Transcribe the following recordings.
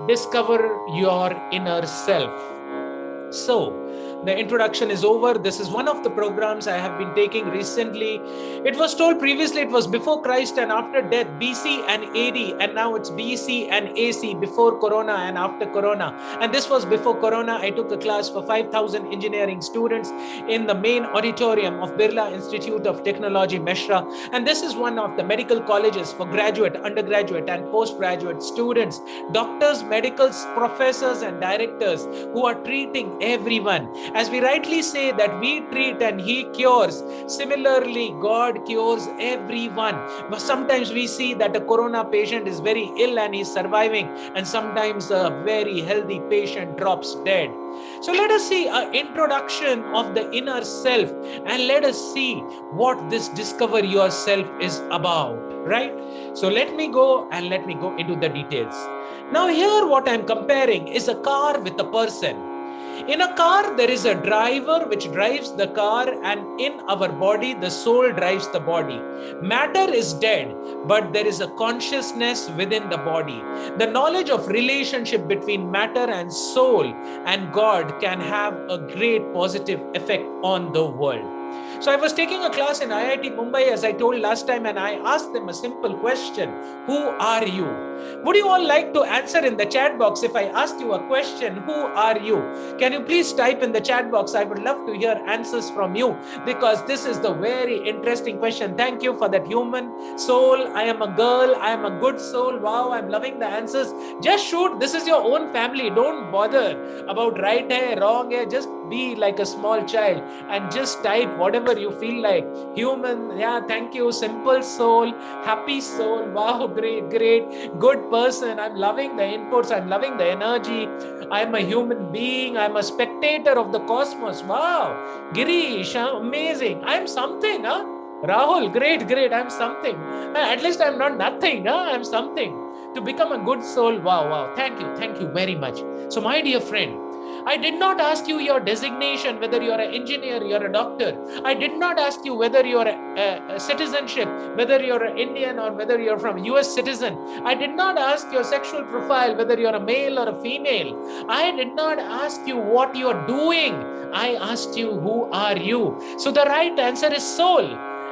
discover your inner self. So, the introduction is over. This is one of the programs I have been taking recently. It was told previously it was before Christ and after death, BC and AD, and now it's BC and AC, before Corona and after Corona. And this was before Corona. I took a class for 5,000 engineering students in the main auditorium of Birla Institute of Technology, Meshra. And this is one of the medical colleges for graduate, undergraduate, and postgraduate students, doctors, medicals, professors, and directors who are treating everyone. As we rightly say that we treat and He cures, similarly, God cures everyone. But sometimes we see that a corona patient is very ill and he's surviving, and sometimes a very healthy patient drops dead. So let us see an introduction of the inner self, and let us see what this discover yourself is about, right? So let me go into the details. Now here what I'm comparing is a car with a person. In a car, there is a driver which drives the car, and in our body, the soul drives the body. Matter is dead, but there is a consciousness within the body. The knowledge of relationship between matter and soul and God can have a great positive effect on the world. So I was taking a class in IIT Mumbai, as I told last time, and I asked them a simple question: who are you? Would you all like to answer in the chat box if I ask you a question? Who are you? Can you please type in the chat box? I would love to hear answers from you, because this is the very interesting question. Thank you for that. Human soul, I am a girl, I am a good soul. Wow, I'm loving the answers. Just shoot. This is your own family. Don't bother about right hai, wrong hai. Just be like a small child and just type whatever you feel like. Human, yeah, thank you. Simple soul, happy soul. Wow, great, good person. I'm loving the inputs. I'm loving the energy. I'm a human being. I'm a spectator of the cosmos. Wow, Girish, amazing. I'm something, huh? Rahul, great. I'm something. At least I'm not nothing. Huh? I'm something. To become a good soul. Wow. Thank you very much. So my dear friend, I did not ask you your designation, whether you're an engineer, you're a doctor. I did not ask you whether you're a citizenship, whether you're an Indian or whether you're from US citizen. I did not ask your sexual profile, whether you're a male or a female. I did not ask you what you're doing. I asked you, who are you? So the right answer is soul.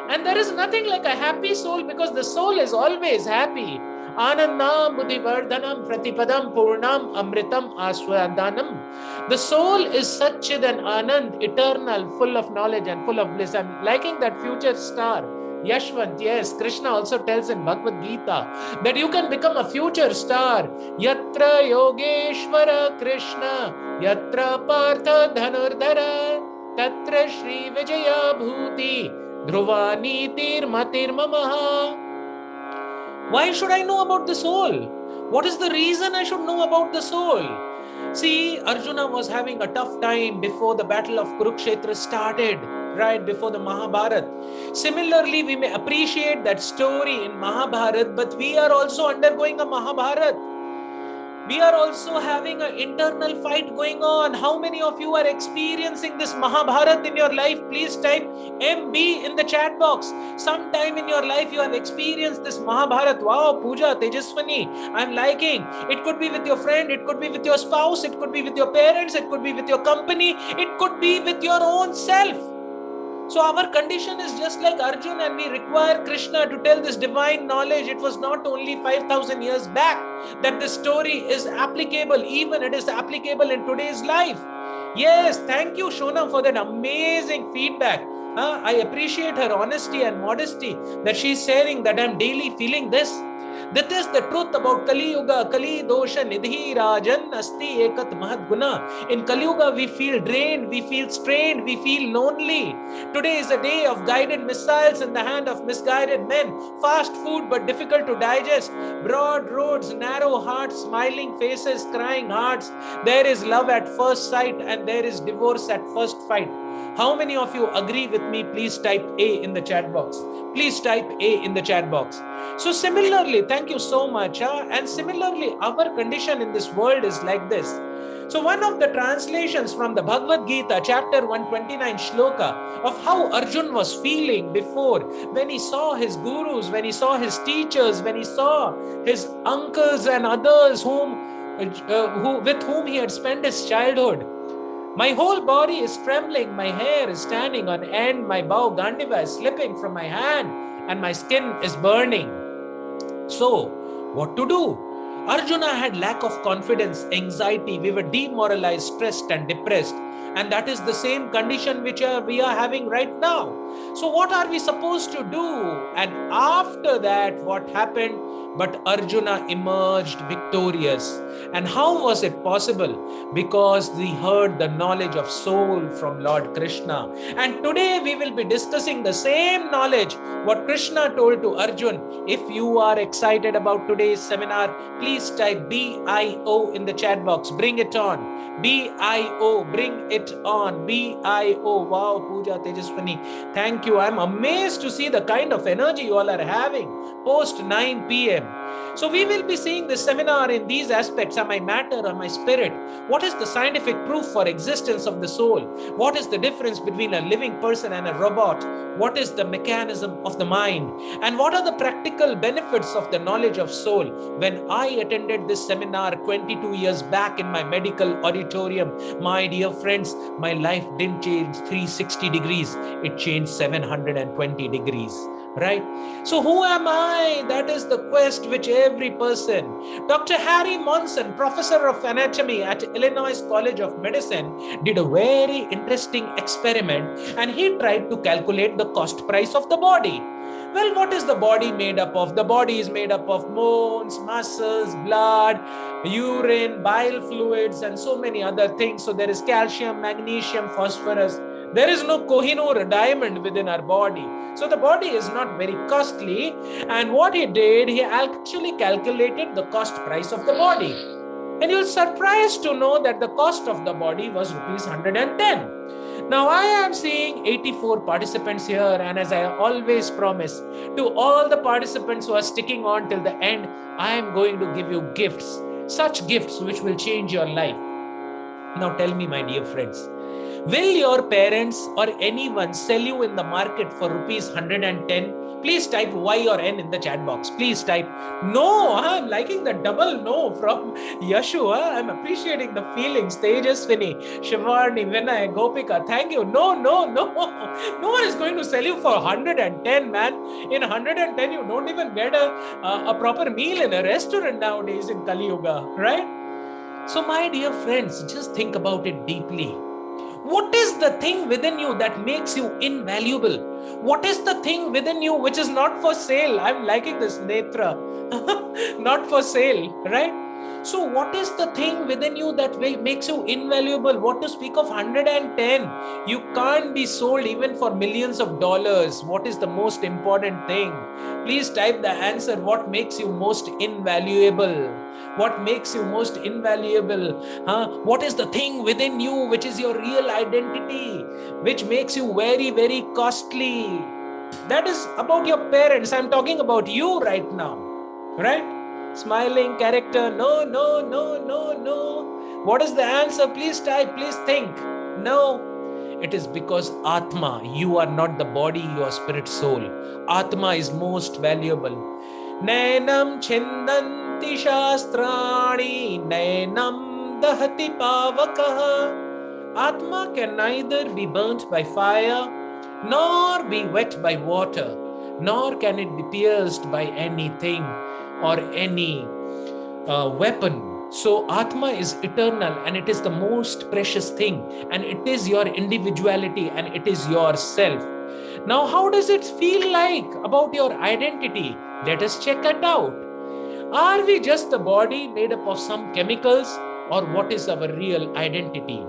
And there is nothing like a happy soul, because the soul is always happy. Anandam buddhivardhanam pratipadam purnam amritam aswadanam. The soul is Satchid and Anand, eternal, full of knowledge and full of bliss. I'm liking that future star. Yashwant, yes, Krishna also tells in Bhagavad Gita that you can become a future star. Yatra Yogeshwara Krishna, Yatra Partha Dhanurdhara, Tatra Shri Vijaya Bhuti, Dhruvani Tirmatir Mamaha. Why should I know about the soul? What is the reason I should know about the soul? See, Arjuna was having a tough time before the battle of Kurukshetra started, right before the Mahabharata. Similarly, we may appreciate that story in Mahabharata, but we are also undergoing a Mahabharata. We are also having an internal fight going on. How many of you are experiencing this Mahabharata in your life? Please type MB in the chat box. Sometime in your life you have experienced this Mahabharata. Wow, Pooja, Tejaswani, I'm liking. It could be with your friend, it could be with your spouse, it could be with your parents, it could be with your company, it could be with your own self. So our condition is just like Arjun, and we require Krishna to tell this divine knowledge. It was not only 5,000 years back that this story is applicable, even it is applicable in today's life. Yes, thank you, Shona, for that amazing feedback. I appreciate her honesty and modesty that she's sharing that I'm daily feeling this. That is the truth about Kali Yuga. Kali Dosha Nidhi Rajan Asti Ekat Mahat Guna. In Kali Yuga, we feel drained, we feel strained, we feel lonely. Today is a day of guided missiles in the hand of misguided men. Fast food but difficult to digest. Broad roads, narrow hearts, smiling faces, crying hearts. There is love at first sight and there is divorce at first fight. How many of you agree with me? Please type A in the chat box. Please type A in the chat box. So similarly, thank you so much. And similarly, our condition in this world is like this. So one of the translations from the Bhagavad Gita, chapter 129 shloka, of how Arjun was feeling before, when he saw his gurus, when he saw his teachers, when he saw his uncles and others whom with whom he had spent his childhood. My whole body is trembling, my hair is standing on end, my bow Gandiva is slipping from my hand, and my skin is burning. So, what to do? Arjuna had lack of confidence, anxiety, we were demoralized, stressed, and depressed. And that is the same condition which we are having right now. So, what are we supposed to do? And after that, what happened? But Arjuna emerged victorious. And how was it possible? Because he heard the knowledge of soul from Lord Krishna. And today we will be discussing the same knowledge what Krishna told to Arjun. If you are excited about today's seminar, please type BIO in the chat box. Bring it on. BIO, bring it on. BIO. Wow, Pooja Tejaswani. Thank you. I'm amazed to see the kind of energy you all are having post 9 p.m. So we will be seeing this seminar in these aspects. Am I matter or my spirit? What is the scientific proof for existence of the soul? What is the difference between a living person and a robot? What is the mechanism of the mind? And what are the practical benefits of the knowledge of soul? When I attended this seminar 22 years back in my medical auditorium, my dear friends, my life didn't change 360 degrees. It changed 720 degrees. Right? So who am I? That is the quest which every person. Dr. Harry Monson, professor of anatomy at Illinois College of Medicine, did a very interesting experiment, and he tried to calculate the cost price of the body. Well, what is the body made up of? The body is made up of bones, muscles, blood, urine, bile fluids, and so many other things. So there is calcium, magnesium, phosphorus. There is no Kohinoor diamond within our body. So the body is not very costly. And what he did, he actually calculated the cost price of the body. And you're surprised to know that the cost of the body was rupees 110. Now I am seeing 84 participants here, and as I always promise to all the participants who are sticking on till the end, I am going to give you gifts, such gifts which will change your life. Now tell me, my dear friends, will your parents or anyone sell you in the market for rupees 110? Please type Y or N in the chat box. Please type no. I'm liking the double no from Yashu. I'm appreciating the feelings. Tejaswini, Shivarni, Vinay, Gopika. Thank you. No. No one is going to sell you for 110, man. In 110, you don't even get a proper meal in a restaurant nowadays in Kali Yuga, right? So my dear friends, just think about it deeply. What is the thing within you that makes you invaluable? What is the thing within you which is not for sale? I'm liking this, Netra. Not for sale, right? So what is the thing within you that makes you invaluable? What to speak of 110? You can't be sold even for millions of dollars. What is the most important thing? Please type the answer. What makes you most invaluable? What makes you most invaluable? What is the thing within you which is your real identity, which makes you very, very costly? That is about your parents. I'm talking about you right now, right? Smiling character. No. What is the answer? Please type, please think. No. It is because Atma, you are not the body, you are spirit soul. Atma is most valuable. Nainam chindanti shastrani, nainam dahati pavakaha. Atma can neither be burnt by fire, nor be wet by water, nor can it be pierced by anything or any weapon. So Atma is eternal, and it is the most precious thing, and it is your individuality, and it is yourself. Now, how does it feel like about your identity? Let us check it out. Are we just the body made up of some chemicals, or what is our real identity?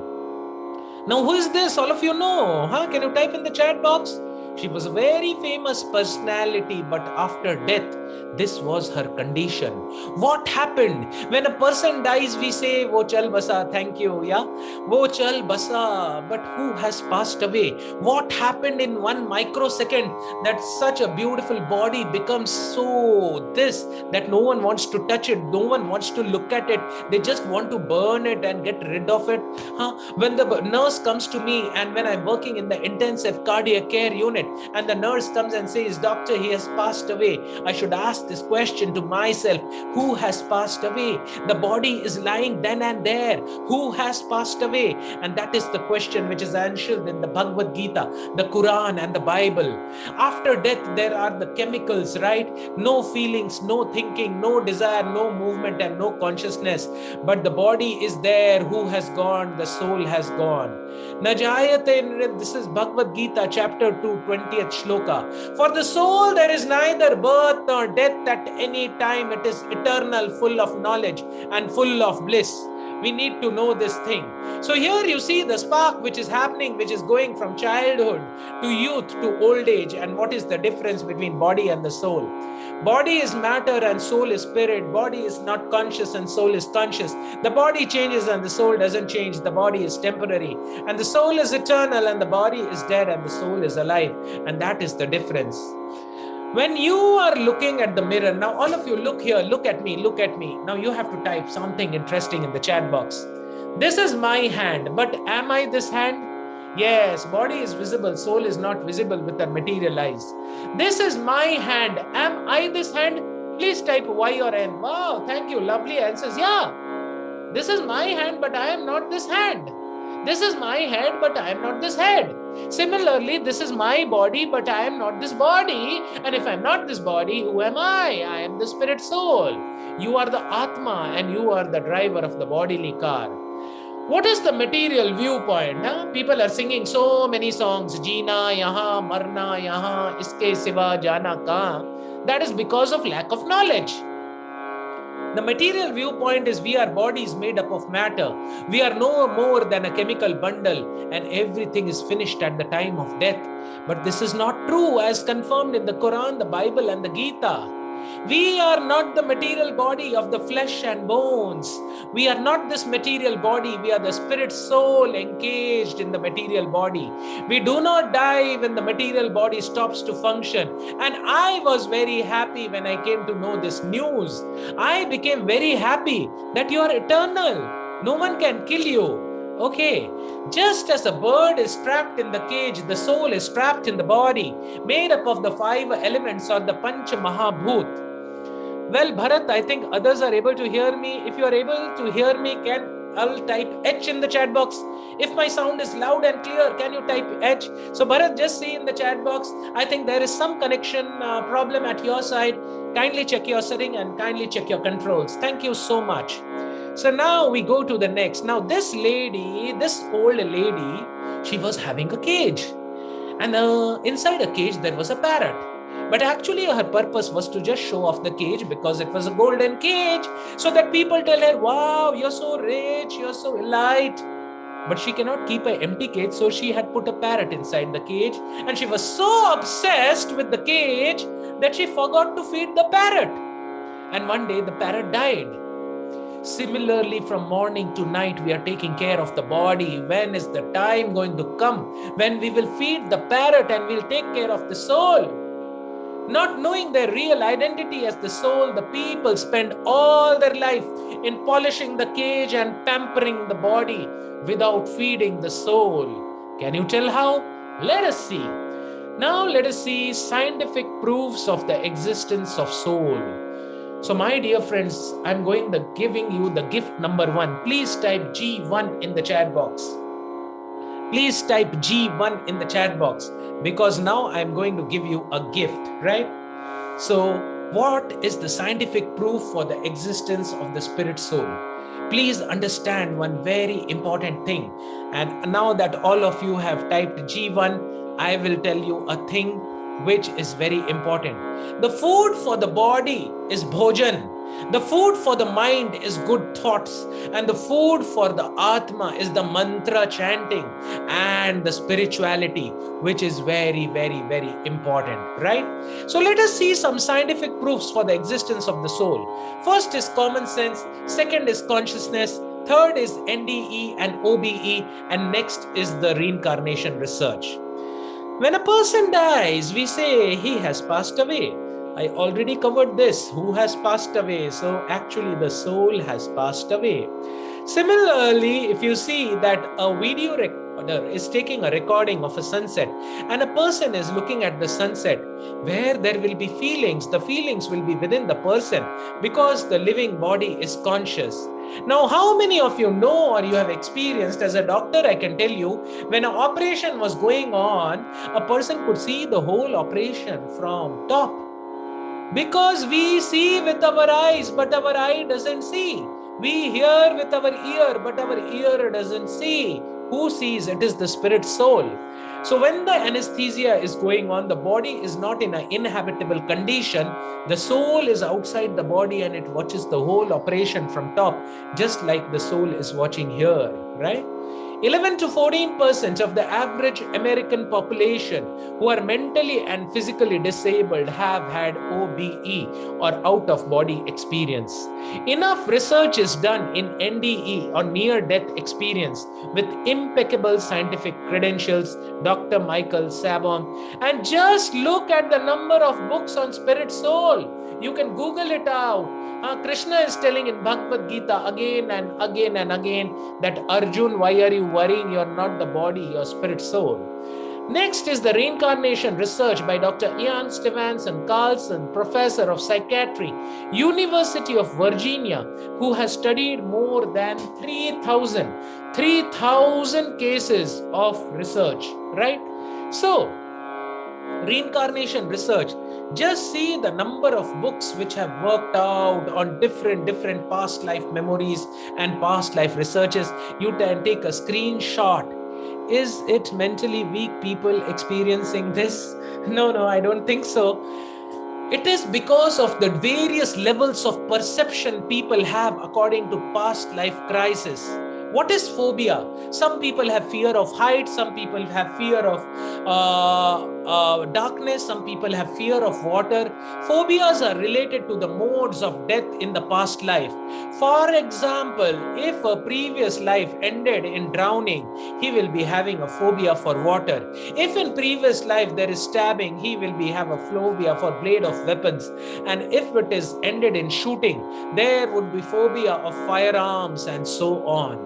Now, who is this? All of you know. Can you type in the chat box? She was a very famous personality, but after death, this was her condition. What happened? When a person dies, we say, wo chal basa, thank you, yeah? Wo chal basa. But who has passed away? What happened in 1 microsecond that such a beautiful body becomes so this, that no one wants to touch it, no one wants to look at it, they just want to burn it and get rid of it? When the nurse comes to me, and when I'm working in the intensive cardiac care unit, bed and the nurse comes and says, doctor, he has passed away, I should ask this question to myself, who has passed away? The body is lying then and there. Who has passed away? And that is the question which is answered in the Bhagavad Gita, the Quran and the Bible. After death, there are the chemicals, right? No feelings, no thinking, no desire, no movement, and no consciousness. But the body is there. Who has gone? The soul has gone. Najayate, this is Bhagavad Gita, chapter 2, 20th shloka. For the soul, there is neither birth nor death at any time. It is eternal, full of knowledge and full of bliss. We need to know this thing. So here you see the spark which is happening, which is going from childhood to youth to old age. And what is the difference between body and the soul? Body is matter and soul is spirit. Body is not conscious and soul is conscious. The body changes and the soul doesn't change. The body is temporary and the soul is eternal, and the body is dead and the soul is alive. And that is the difference. When you are looking at the mirror, now all of you look here, look at me, look at me. Now you have to type something interesting in the chat box. This is my hand, but am I this hand? Yes, body is visible, soul is not visible with the material eyes. This is my hand, am I this hand? Please type Y or N. Wow, thank you, lovely answers. Yeah, this is my hand, but I am not this hand. This is my head, but I am not this head. Similarly, this is my body, but I am not this body. And if I am not this body, who am I? I am the spirit soul. You are the Atma and you are the driver of the bodily car. What is the material viewpoint? Huh? People are singing so many songs. Jeena yahan, marna yahan, iske siva jana kahan. That is because of lack of knowledge. The material viewpoint is we are bodies made up of matter. We are no more than a chemical bundle and everything is finished at the time of death. But this is not true as confirmed in the Quran, the Bible and the Gita. We are not the material body of the flesh and bones. We are not this material body. We are the spirit soul engaged in the material body. We do not die when the material body stops to function. And I was very happy when I came to know this news. I became very happy that you are eternal. No one can kill you. Okay, just as a bird is trapped in the cage, the soul is trapped in the body, made up of the 5 elements or the Pancha Mahabhut. Well, Bharat, I think others are able to hear me. If you are able to hear me, I'll type H in the chat box. If my sound is loud and clear, can you type H? So Bharat, just see in the chat box. I think there is some connection problem at your side. Kindly check your setting and kindly check your controls. Thank you so much. So now we go to the next. Now this lady, this old lady, she was having a cage. And inside a cage, there was a parrot. But actually her purpose was to just show off the cage because it was a golden cage. So that people tell her, wow, you're so rich, you're so elite. But she cannot keep an empty cage. So she had put a parrot inside the cage. And she was so obsessed with the cage that she forgot to feed the parrot. And one day the parrot died. Similarly, from morning to night, we are taking care of the body. When is the time going to come when we will feed the parrot and we'll take care of the soul? Not knowing their real identity as the soul, the people spend all their life in polishing the cage and pampering the body without feeding the soul. Can you tell how? Let us see. Now let us see scientific proofs of the existence of soul. So my dear friends, I'm going to giving you the gift number 1. Please type G1 in the chat box. Please type G1 in the chat box because now I'm going to give you a gift, right? So what is the scientific proof for the existence of the spirit soul? Please understand one very important thing. And now that all of you have typed G1, I will tell you a thing which is very important. The food for the body is bhojan. The food for the mind is good thoughts. And the food for the Atma is the mantra chanting and the spirituality, which is very, very, very important, right? So let us see some scientific proofs for the existence of the soul. First is common sense. Second is consciousness. Third is NDE and OBE. And next is the reincarnation research. When a person dies, we say he has passed away. I already covered this. Who has passed away? So actually the soul has passed away. Similarly, if you see that a video is taking a recording of a sunset, and a person is looking at the sunset, where there will be feelings. The feelings will be within the person because the living body is conscious. Now, how many of you know or you have experienced, as a doctor, I can tell you, when an operation was going on, a person could see the whole operation from top. Because we see with our eyes, but our eye doesn't see. We hear with our ear, but our ear doesn't see. Who sees? It is the spirit soul. So when the anesthesia is going on, the body is not in an inhabitable condition. The soul is outside the body and it watches the whole operation from top, just like the soul is watching here, right? 11 to 14% of the average American population who are mentally and physically disabled have had OBE, or out of body experience. Enough research is done in NDE, or near death experience, with impeccable scientific credentials, Dr. Michael Sabom. And just look at the number of books on spirit soul. You can Google it out. Krishna is telling in Bhagavad Gita again and again and again that, Arjun, why are you worrying? You're not the body, you're spirit soul. Next is the reincarnation research by Dr. Ian Stevenson Carlson, professor of psychiatry, University of Virginia, who has studied more than 3,000 cases of research, right? So, reincarnation research, just see the number of books which have worked out on different past life memories and past life researches. You can take a screenshot. Is it mentally weak people experiencing this? No, I don't think so. It is because of the various levels of perception people have according to past life crisis. What is phobia? Some people have fear of heights, some people have fear of darkness, some people have fear of water. Phobias are related to the modes of death in the past life. For example, if a previous life ended in drowning, he will be having a phobia for water. If in previous life there is stabbing, he will be have a phobia for blade of weapons. And if it is ended in shooting, there would be phobia of firearms and so on.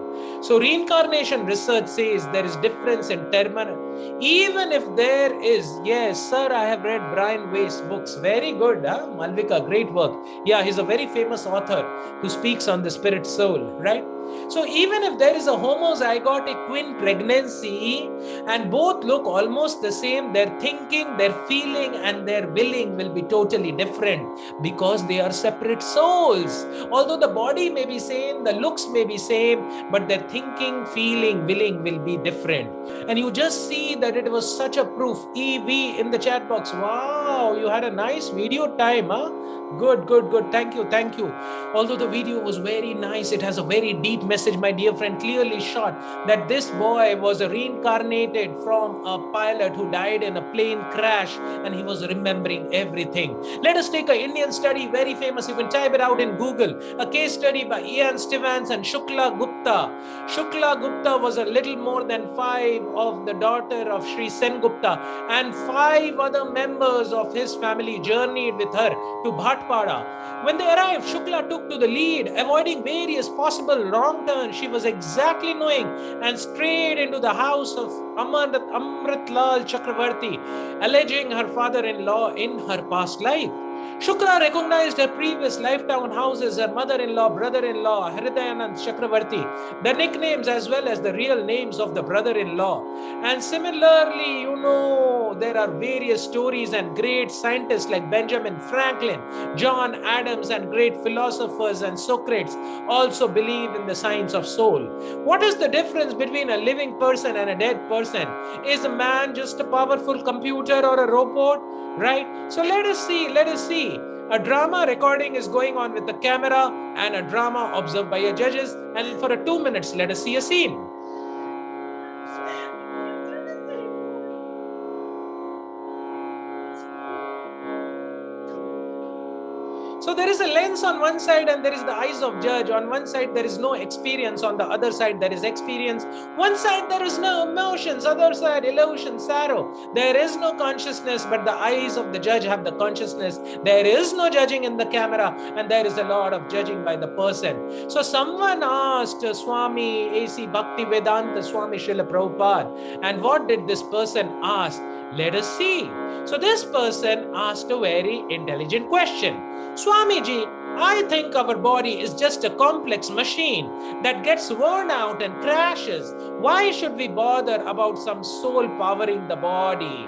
So reincarnation research says there is difference in terminology. Even if there is, yes, sir, I have read Brian Weiss books. Very good, Malvika, great work. Yeah, he's a very famous author who speaks on the spirit soul, right? So even if there is a homozygotic twin pregnancy and both look almost the same, their thinking, their feeling and their willing will be totally different because they are separate souls. Although the body may be same, the looks may be same, but their thinking, feeling, willing will be different. And you just see that it was such a proof. EV in the chat box. Wow, you had a nice video time, huh? Good. Thank you. Although the video was very nice, it has a very deep message, my dear friend, clearly shot that this boy was reincarnated from a pilot who died in a plane crash and he was remembering everything. Let us take an Indian study, very famous. You can type it out in Google. A case study by Ian Stevens and Shukla Gupta. Shukla Gupta was a little more than 5 of the daughter of Sri Sen Gupta, and 5 other members of his family journeyed with her to Bhatpada. When they arrived, Shukla took to the lead, avoiding various possible wrong turns. She was exactly knowing and straight into the house of Amritlal Chakravarti, alleging her father-in-law in her past life. Shukla recognized her previous lifetime houses, her mother-in-law, brother-in-law, Hridayanand Chakravarti, the nicknames as well as the real names of the brother-in-law. And similarly, there are various stories and great scientists like Benjamin Franklin, John Adams, and great philosophers and Socrates also believe in the science of soul. What is the difference between a living person and a dead person? Is a man just a powerful computer or a robot? Right? So let us see. A drama recording is going on with the camera and a drama observed by your judges. And for 2 minutes, let us see a scene. So So there is a lens on one side and there is the eyes of judge. On one side there is no experience, on the other side there is experience. One side there is no emotions, other side illusion, sorrow. There is no consciousness, but the eyes of the judge have the consciousness. There is no judging in the camera and there is a lot of judging by the person. So someone asked Swami A.C. Bhaktivedanta Swami Srila Prabhupada, and what did this person ask? Let us see. So this person asked a very intelligent question. Swamiji, I think our body is just a complex machine that gets worn out and crashes. Why should we bother about some soul powering the body?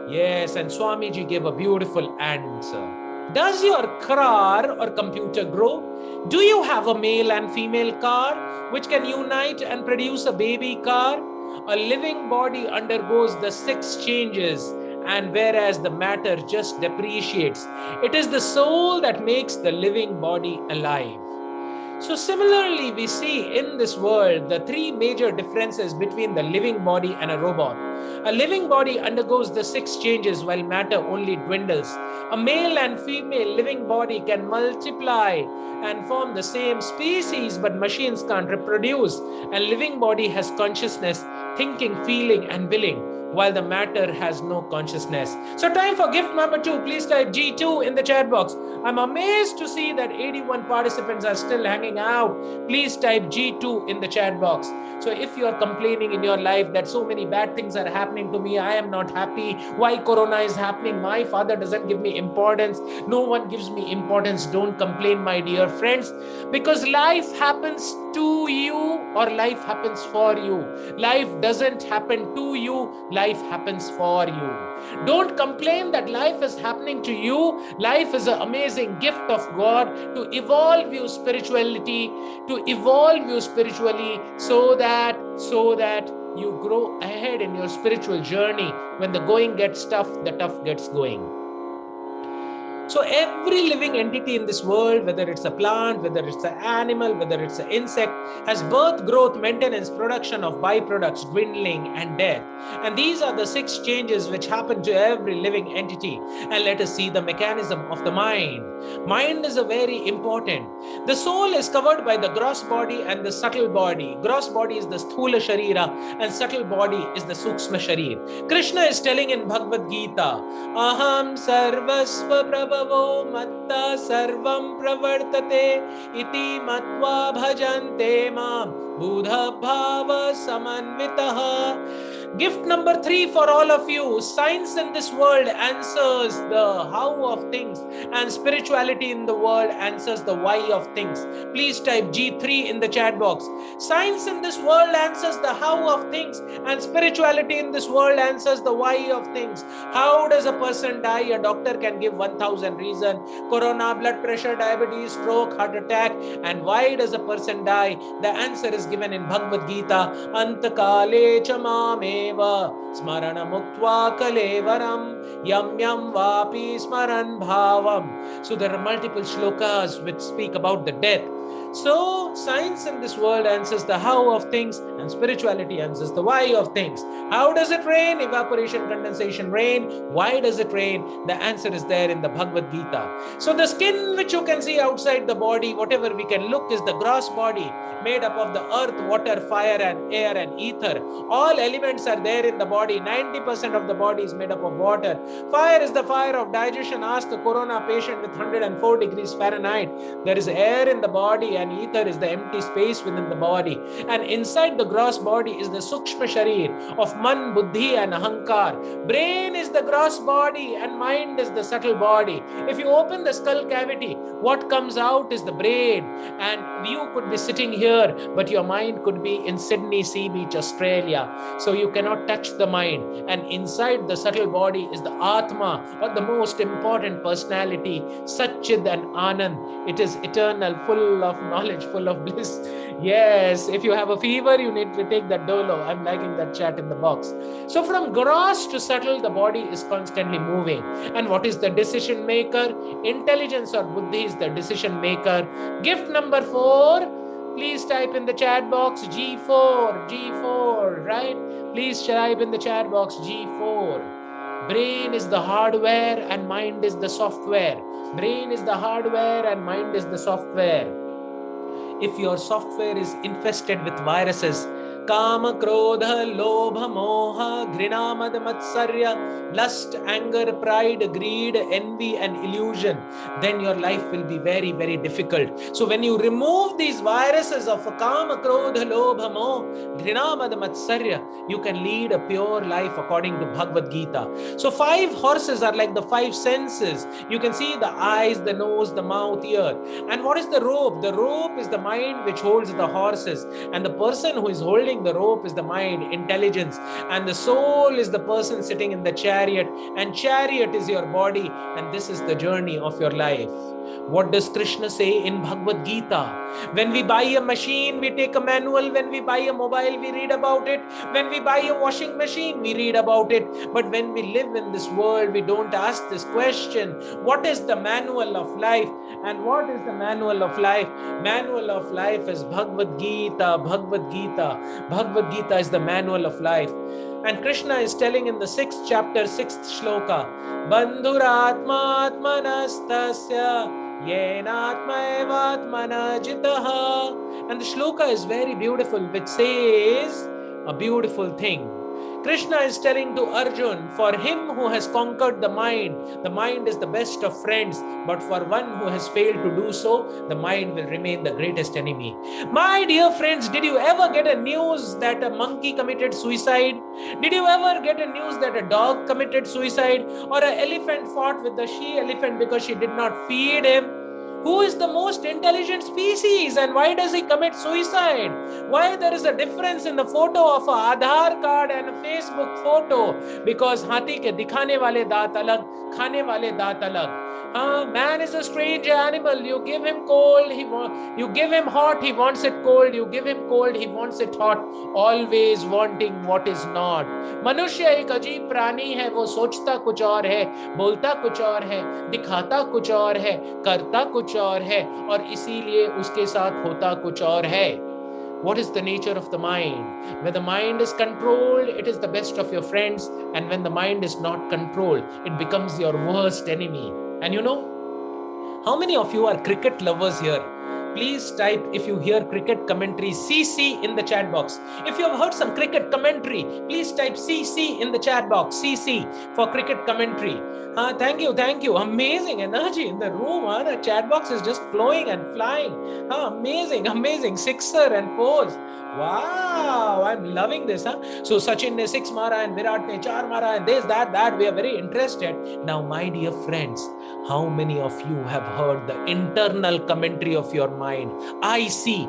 Yes, and Swamiji gave a beautiful answer. Does your car or computer grow? Do you have a male and female car which can unite and produce a baby car? A living body undergoes the 6 changes, and whereas the matter just depreciates, it is the soul that makes the living body alive. So similarly, we see in this world the 3 major differences between the living body and a robot. A living body undergoes the 6 changes while matter only dwindles. A male and female living body can multiply and form the same species, but machines can't reproduce. A living body has consciousness, thinking, feeling, and willing, while the matter has no consciousness. So time for gift number 2. Please type G2 in the chat box. I'm amazed to see that 81 participants are still hanging out. Please type G2 in the chat box. So if you are complaining in your life that so many bad things are happening to me, I am not happy, why corona is happening, my father doesn't give me importance, no one gives me importance, don't complain, my dear friends, because life happens to you or life happens for you. Life doesn't happen to you, life happens for you. Don't complain that life is happening to you. Life is an amazing gift of God to evolve you spiritually, so that you grow ahead in your spiritual journey. When the going gets tough, the tough gets going. So every living entity in this world, whether it's a plant, whether it's an animal, whether it's an insect, has birth, growth, maintenance, production of byproducts, dwindling, and death. And these are the 6 changes which happen to every living entity. And let us see the mechanism of the mind. Mind is a very important. The soul is covered by the gross body and the subtle body. Gross body is the sthula sharira and subtle body is the sukshma sharir. Krishna is telling in Bhagavad Gita, Aham sarvasva prabhavo matta sarvam pravartate iti matva bhajante mam buddha bhava samanvitaha. Gift number 3 for all of you. Science in this world answers the how of things, and spirituality in the world answers the why of things. Please type G3 in the chat box. Science in this world answers the how of things, and spirituality in this world answers the why of things. How does a person die? A doctor can give 1000 reasons. Corona, blood pressure, diabetes, stroke, heart attack. And why does a person die? The answer is given in Bhagavad Gita. Antakale chamame smarana muktva kalevaram yam yam vapi smaran bhavam. So there are multiple shlokas which speak about the death. So science in this world answers the how of things, and spirituality answers the why of things. How does it rain? Evaporation, condensation, rain. Why does it rain? The answer is there in the Bhagavad Gita. So the skin which you can see outside the body, whatever we can look, is the gross body made up of the earth, water, fire, and air, and ether. All elements are there in the body. 90% of the body is made up of water. Fire is the fire of digestion. Ask a corona patient with 104 degrees Fahrenheit. There is air in the body, and ether is the empty space within the body. And inside the gross body is the sukshma sharir of man, buddhi, and ahankar. Brain is the gross body and mind is the subtle body. If you open the skull cavity, what comes out is the brain. And you could be sitting here, but your mind could be in Sydney Sea Beach, Australia. So you cannot touch the mind. And inside the subtle body is the Aatma, or the most important personality, Satchid and Anand. It is eternal, full of knowledge, full of bliss. Yes, if you have a fever, you need to take that Dolo. I'm liking that chat in the box. So from gross to subtle, the body is constantly moving. And what is the decision maker? Intelligence or buddhi is the decision maker. Gift number 4. Please type in the chat box G4, right? Please type in the chat box G4. Brain is the hardware and mind is the software. Brain is the hardware and mind is the software. If your software is infested with viruses, Kama, Krodha, Lobha, Moha, Grina, Mad, Matsarya, lust, anger, pride, greed, envy, and illusion, then your life will be very, very difficult. So when you remove these viruses of Kama, Krodha, Lobha, Moha, Grina, Mad, Matsarya, you can lead a pure life according to Bhagavad Gita. So 5 horses are like the 5 senses. You can see the eyes, the nose, the mouth, ear. And what is the rope? The rope is the mind which holds the horses, and the person who is holding the rope is the mind, intelligence, and the soul is the person sitting in the chariot, and chariot is your body, and this is the journey of your life. What does Krishna say in Bhagavad Gita? When we buy a machine, we take a manual. When we buy a mobile, we read about it. When we buy a washing machine, we read about it. But when we live in this world, we don't ask this question: what is the manual of life? And what is the manual of life? Manual of life is Bhagavad Gita. Bhagavad Gita. Bhagavad Gita is the manual of life. And Krishna is telling in the 6th chapter, 6th shloka, Bandhuratma atmanastasya Yenatma evatmana jitaha. And the shloka is very beautiful, which says a beautiful thing. Krishna is telling to Arjun, for him who has conquered the mind is the best of friends. But for one who has failed to do so, the mind will remain the greatest enemy. My dear friends, did you ever get a news that a monkey committed suicide? Did you ever get a news that a dog committed suicide? Or an elephant fought with the she-elephant because she did not feed him? Who is the most intelligent species and why does he commit suicide? Why there is a difference in the photo of a Aadhaar card and a Facebook photo? Because hathi ke dikhane wale daat alag, khane wale daat alag. Man is a strange animal. You give him cold, you give him hot, he wants it cold. You give him cold, he wants it hot. Always wanting what is not. मनुष्य एक अजीब प्राणी है, वो सोचता कुछ और है, बोलता कुछ और है, दिखाता कुछ और है, करता कुछ और है, और इसीलिए उसके साथ होता कुछ और है. What is the nature of the mind? When the mind is controlled, it is the best of your friends, and when the mind is not controlled, it becomes your worst enemy. And you know, how many of you are cricket lovers here? Please type, if you hear cricket commentary, CC in the chat box. If you have heard some cricket commentary, please type CC in the chat box. CC for cricket commentary. Thank you. Amazing energy in the room. The chat box is just flowing and flying. Amazing. Sixer and fours. Wow, I'm loving this. So Sachin ne 6 mara and Virat ne 4 mara and this, that. We are very interested. Now, my dear friends, how many of you have heard the internal commentary of your mind? I see.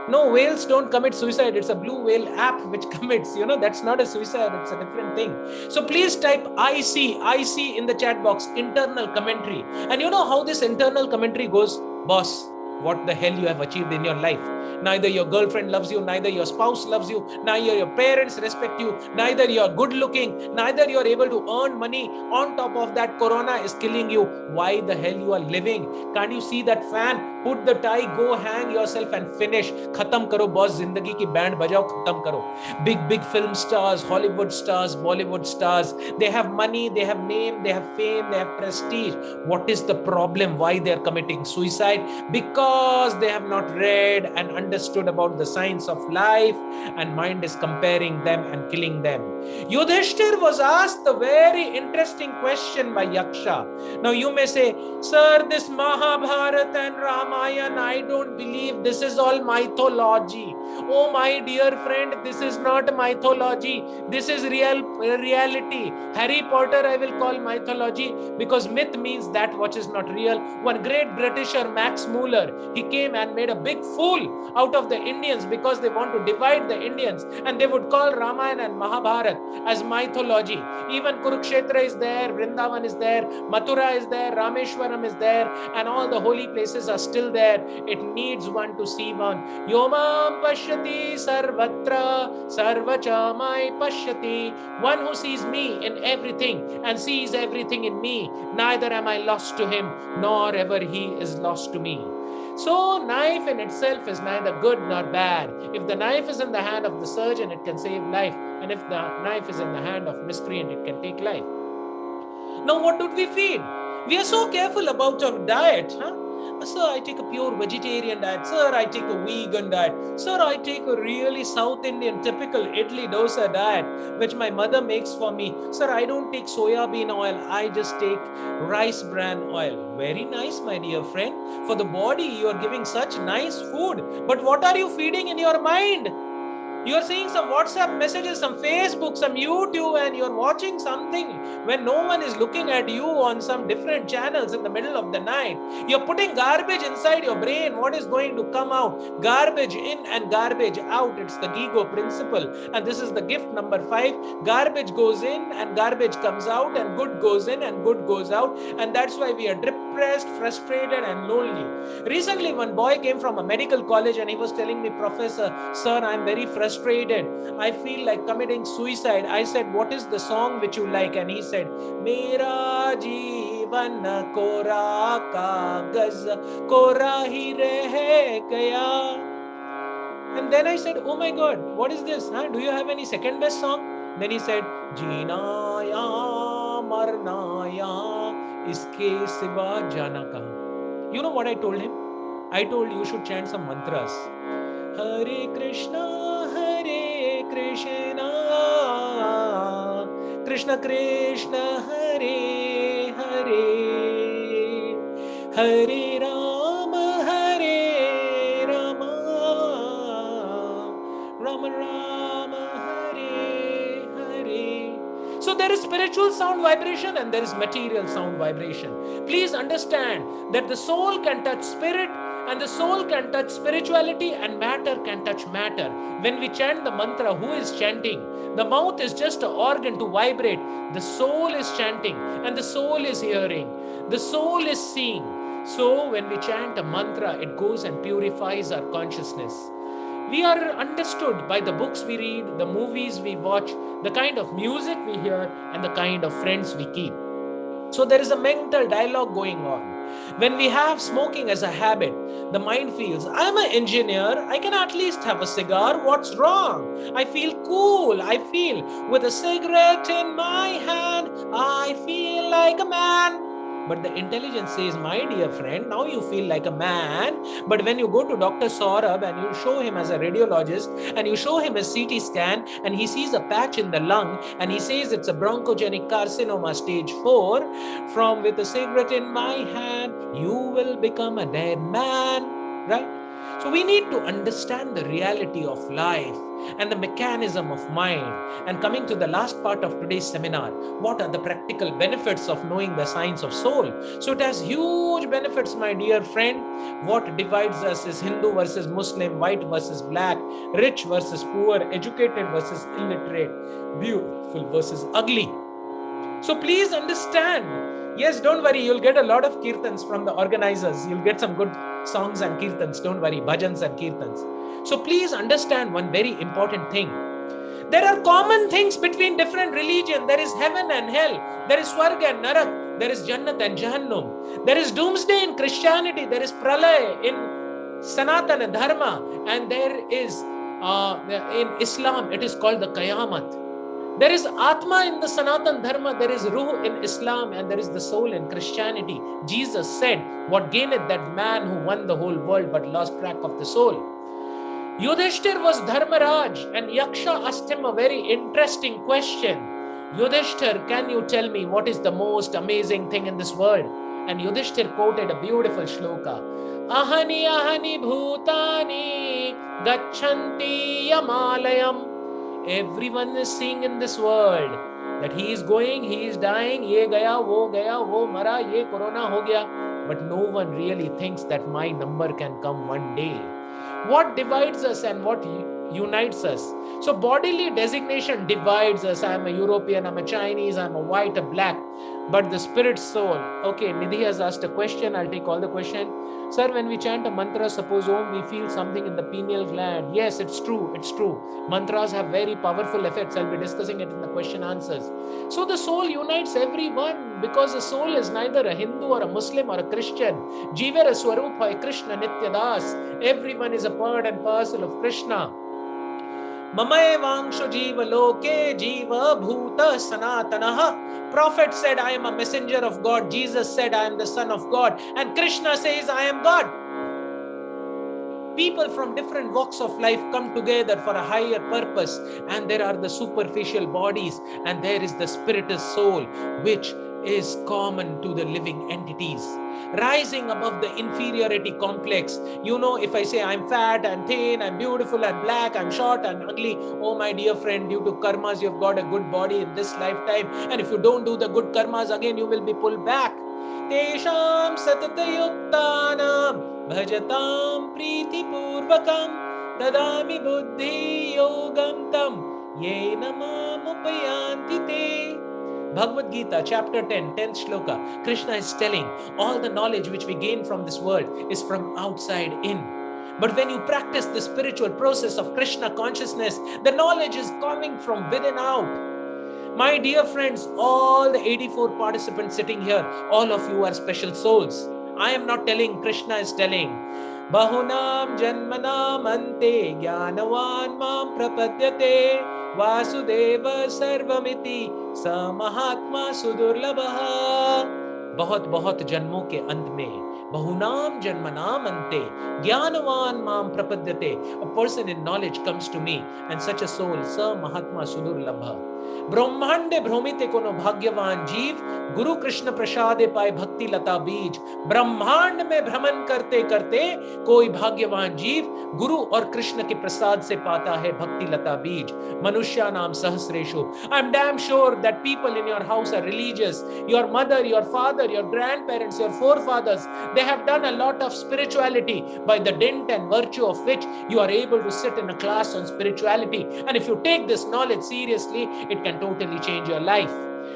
No, whales don't commit suicide. It's a blue whale app which commits. That's not a suicide. It's a different thing. So please type I see in the chat box, internal commentary. And you know how this internal commentary goes? Boss, what the hell you have achieved in your life? Neither your girlfriend loves you, neither your spouse loves you, neither your parents respect you, neither you're good looking, neither you're able to earn money. On top of that, corona is killing you. Why the hell you are living? Can't you see that fan? Put the tie, go hang yourself and finish. Khatam karo boss, zindagi ki band bajao, khatam karo. Big film stars, Hollywood stars, Bollywood stars, they have money, they have name, they have fame, they have prestige. What is the problem? Why they are committing suicide? Because they have not read and understood about the science of life, and mind is comparing them and killing them. Yudhishthir was asked a very interesting question by Yaksha. Now you may say, sir, this Mahabharata and Ramayana, I don't believe, this is all mythology. Oh my dear friend, this is not mythology. This is reality. Harry Potter I will call mythology because myth means that which is not real. One great Britisher, Max Muller, he came and made a big fool out of the Indians because they want to divide the Indians, and they would call Ramayana and Mahabharata as mythology. Even Kurukshetra is there, Vrindavan is there, Mathura is there, Rameshwaram is there, and all the holy places are still there. It needs one to see one. Yomam pashyati sarvatra sarvachamai pashyati. One who sees me in everything and sees everything in me, neither am I lost to him, nor ever he is lost to me. So knife in itself is neither good nor bad. If the knife is in the hand of the surgeon, it can save life. And if the knife is in the hand of miscreant, it can take life. Now, what do we feed? We are so careful about our diet, huh? Sir, I take a pure vegetarian diet. Sir, I take a vegan diet. Sir, I take a really South Indian typical idli dosa diet, which my mother makes for me. Sir, I don't take soya bean oil. I just take rice bran oil. Very nice, my dear friend. For the body, you are giving such nice food. But what are you feeding in your mind? You are seeing some WhatsApp messages, some Facebook, some YouTube, and you're watching something when no one is looking at you on some different channels in the middle of the night. You're putting garbage inside your brain. What is going to come out? Garbage in and garbage out. It's the GIGO principle. And this is the gift number 5. Garbage goes in and garbage comes out, and good goes in and good goes out. And that's why we are depressed, frustrated, and lonely. Recently, one boy came from a medical college and he was telling me, Professor, sir, I'm very frustrated. I feel like committing suicide. I said, what is the song which you like? And he said, Mera jeevan kora kagaz kora hi reh gaya. And then I said, oh my God, what is this? Huh? Do you have any second best song? Then he said, Jeena ya marna ya iske siva jana kahan. You know what I told him? I told you should chant some mantras. Hare Krishna, Krishna Krishna, Hare Hare, Hare Rama, Hare Rama, Rama Rama, Hare Hare. So there is spiritual sound vibration and there is material sound vibration. Please understand that the soul can touch spirit, and the soul can touch spirituality, and matter can touch matter. When we chant the mantra, who is chanting? The mouth is just an organ to vibrate. The soul is chanting and the soul is hearing. The soul is seeing. So when we chant a mantra, it goes and purifies our consciousness. We are understood by the books we read, the movies we watch, the kind of music we hear, and the kind of friends we keep. So there is a mental dialogue going on. When we have smoking as a habit, the mind feels, I'm an engineer, I can at least have a cigar, what's wrong? I feel cool, I feel with a cigarette in my hand, I feel like a man. But the intelligence says, my dear friend, now you feel like a man. But when you go to Dr. Saurabh and you show him as a radiologist and you show him a CT scan and he sees a patch in the lung and he says it's a bronchogenic carcinoma stage 4, from with a cigarette in my hand, you will become a dead man, right? So we need to understand the reality of life and the mechanism of mind. And coming to the last part of today's seminar, what are the practical benefits of knowing the science of soul? So it has huge benefits, my dear friend. What divides us is Hindu versus Muslim, white versus black, rich versus poor, educated versus illiterate, beautiful versus ugly. So please understand. Yes, don't worry, you'll get a lot of kirtans from the organizers. You'll get some good songs and kirtans. Don't worry, bhajans and kirtans. So please understand one very important thing. There are common things between different religions. There is heaven and hell. There is Swarga and Narak. There is Jannat and Jahannam. There is doomsday in Christianity. There is Pralay in Sanatana Dharma. And there is, in Islam, it is called the Qayamat. There is Aatma in the Sanatan Dharma, there is roohu in Islam, and there is the soul in Christianity. Jesus said, what gaineth that man who won the whole world but lost track of the soul? Yudhishthir was Dharmaraj, and Yaksha asked him a very interesting question. Yudhishthir, can you tell me what is the most amazing thing in this world? And Yudhishthir quoted a beautiful shloka. Ahani ahani bhutani gachanti yamalayam. Everyone is seeing in this world that he is going, he is dying, ye gaya, wo mara, ye corona ho gaya. But no one really thinks that my number can come one day. What divides us and what unites us. So bodily designation divides us. I'm a European, I'm a Chinese, I'm a white, a black. But the spirit soul. Okay, Nidhi has asked a question. I'll take all the question. Sir, when we chant a mantra, suppose Om, we feel something in the pineal gland. Yes, it's true. It's true. Mantras have very powerful effects. I'll be discussing it in the question answers. So the soul unites everyone, because the soul is neither a Hindu or a Muslim or a Christian. Jeevera Swarup hai Krishna Nityadas. Everyone is a part and parcel of Krishna. Mamaevangshu jiva loke jiva bhuta sanatanaha. Prophet said, I am a messenger of God. Jesus said, I am the son of God. And Krishna says, I am God. People from different walks of life come together for a higher purpose. And there are the superficial bodies, and there is the spiritus soul, which is common to the living entities, rising above the inferiority complex. You know, if I say I'm fat, I'm thin, I'm beautiful, I'm black, I'm short, I'm ugly, oh my dear friend, due to karmas, you've got a good body in this lifetime, and if you don't do the good karmas, again you will be pulled back. Tesham satatayuktanam bhajatam priti purvakam dadami buddhi yogam tam yena mamupayanti te. Bhagavad Gita, chapter 10, 10th shloka. Krishna is telling all the knowledge which we gain from this world is from outside in. But when you practice the spiritual process of Krishna consciousness, the knowledge is coming from within out. My dear friends, all the 84 participants sitting here, all of you are special souls. I am not telling, Krishna is telling. Bahunam janmanam ante jnanavan mam prapadyate Vasudeva sarvamiti sa mahatma sudurlabha. बहुत बहुत जन्मों के अंत में बहुनाम जन्मनाम अंते ज्ञानवान माम प्रपद्यते. A person in knowledge comes to me, and such a soul sa mahatma sudurlabha. ब्रह्मांडे भ्रमिते कोनो भाग्यवान जीव गुरु कृष्ण प्रसादे पाए भक्ति लता बीज. ब्रह्मांड में भ्रमण करते करते कोई भाग्यवान जीव गुरु और कृष्ण के प्रसाद से पाता है भक्ति लता बीज. मनुष्य नाम सहस्रेशु. I am damn sure that people in your house are religious. Your mother, your father, your grandparents, your forefathers, they have done a lot of spirituality, by the dint and virtue of which you are able to sit in a class on spirituality. And if you take this knowledge seriously, it can totally change your life.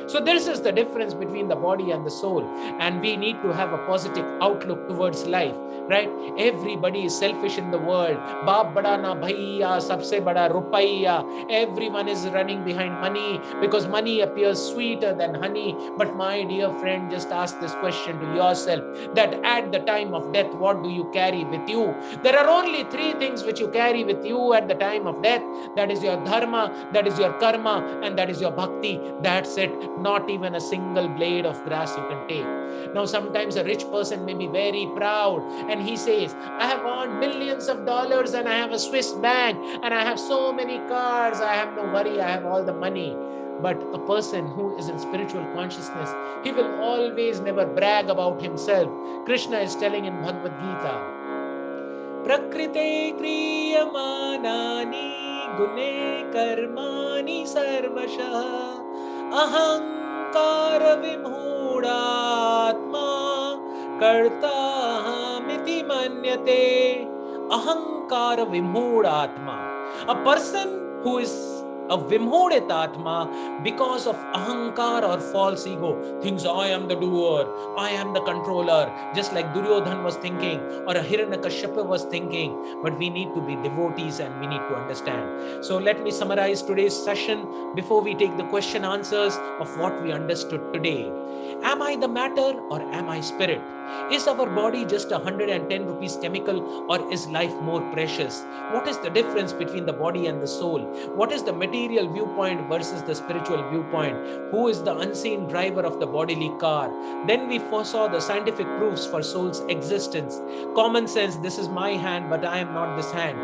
So this is the difference between the body and the soul, and we need to have a positive outlook towards life, right? Everybody is selfish in the world. Baap bada na bhaiya, sabse bada rupaiya. Everyone is running behind money because money appears sweeter than honey. But my dear friend, just ask this question to yourself, that at the time of death, what do you carry with you? There are only 3 things which you carry with you at the time of death. That is your dharma, that is your karma, and that is your bhakti. That's it. Not even a single blade of grass you can take. Now, sometimes a rich person may be very proud, and he says, I have earned millions of dollars, and I have a Swiss bank, and I have so many cars, I have no worry, I have all the money. But a person who is in spiritual consciousness, he will always never brag about himself. Krishna is telling in Bhagavad Gita, Prakrite kriyamanani gune karmani sarvashah ahankara vimhudatma kartahamiti manyate. Ahankara vimhudatma. A person who is a vimhudat atma, because of ahankar or false ego, thinks I am the doer, I am the controller, just like Duryodhan was thinking, or a Hiranyakashipu was thinking. But we need to be devotees, and we need to understand. So let me summarize today's session before we take the question answers of what we understood today. Am I the matter, or am I spirit? Is our body just 110 rupees chemical, or is life more precious? What is the difference between the body and the soul? What is the material viewpoint versus the spiritual viewpoint? Who is the unseen driver of the bodily car? Then we foresaw the scientific proofs for soul's existence. Common sense, this is my hand, but I am not this hand.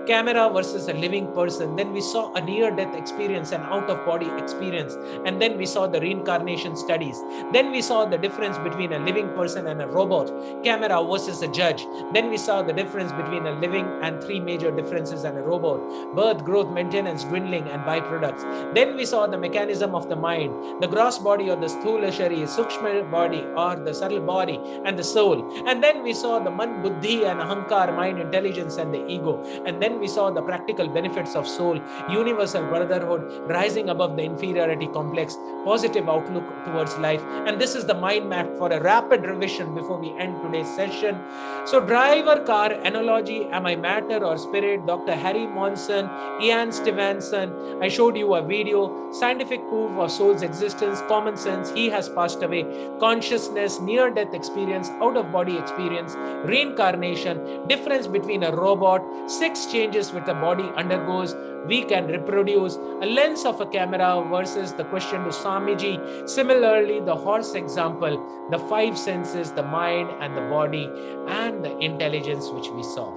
Camera versus a living person. Then we saw a near-death experience, an out-of-body experience. And then we saw the reincarnation studies. Then we saw the difference between a living person and a robot, camera versus a judge. Then we saw the difference between a living and 3 major differences and a robot: birth, growth, maintenance, dwindling, and byproducts. Then we saw the mechanism of the mind, the gross body or the sthula sharir, sukshma body or the subtle body, and the soul. And then we saw the man, buddhi, and ahankar, mind, intelligence, and the ego. And then we saw the practical benefits of soul, universal brotherhood, rising above the inferiority complex, positive outlook towards life. And this is the mind map for a rapid revision before we end today's session. So driver car analogy, am I matter or spirit? Dr. Harry Monson, Ian Stevenson. I showed you a video. Scientific proof of soul's existence, common sense, he has passed away. Consciousness, near-death experience, out-of-body experience, reincarnation, difference between a robot, 6 changes which the body undergoes, we can reproduce, a lens of a camera versus the question to Swamiji. Similarly, the horse example, the 5 senses, the mind and the body and the intelligence which we saw.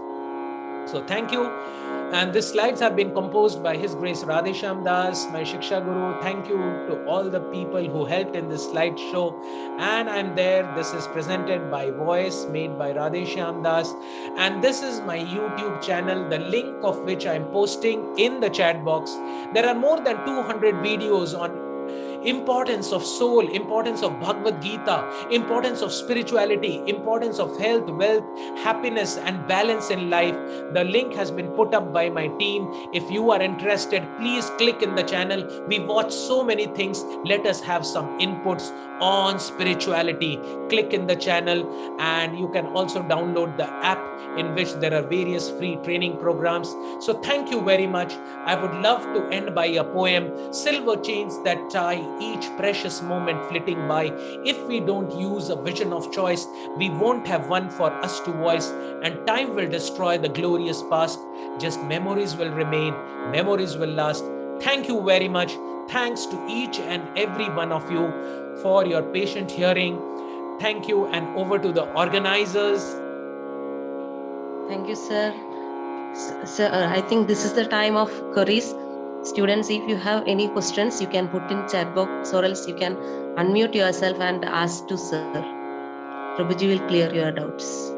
So thank you. And these slides have been composed by His Grace Radheshyam Das, my Shiksha Guru. Thank you to all the people who helped in this slideshow. And I'm there. This is presented by voice, made by Radheshyam Das. And this is my YouTube channel, the link of which I'm posting in the chat box. There are more than 200 videos on importance of soul, importance of Bhagavad Gita, importance of spirituality, importance of health, wealth, happiness, and balance in life. The link has been put up by my team. If you are interested, please click in the channel. We watch so many things. Let us have some inputs on spirituality. Click in the channel, and you can also download the app in which there are various free training programs. So thank you very much. I would love to end by a poem, Silver Chains That Tie Each Precious Moment Flitting By. If we don't use a vision of choice, we won't have one for us to voice, and time will destroy the glorious past. Just memories will remain, memories will last. Thank you very much. Thanks to each and every one of you for your patient hearing. Thank you, and over to the organizers. Thank you, sir. Sir, I think this is the time of queries. Students, if you have any questions, you can put in chat box, or else you can unmute yourself and ask to sir. Prabhuji will clear your doubts.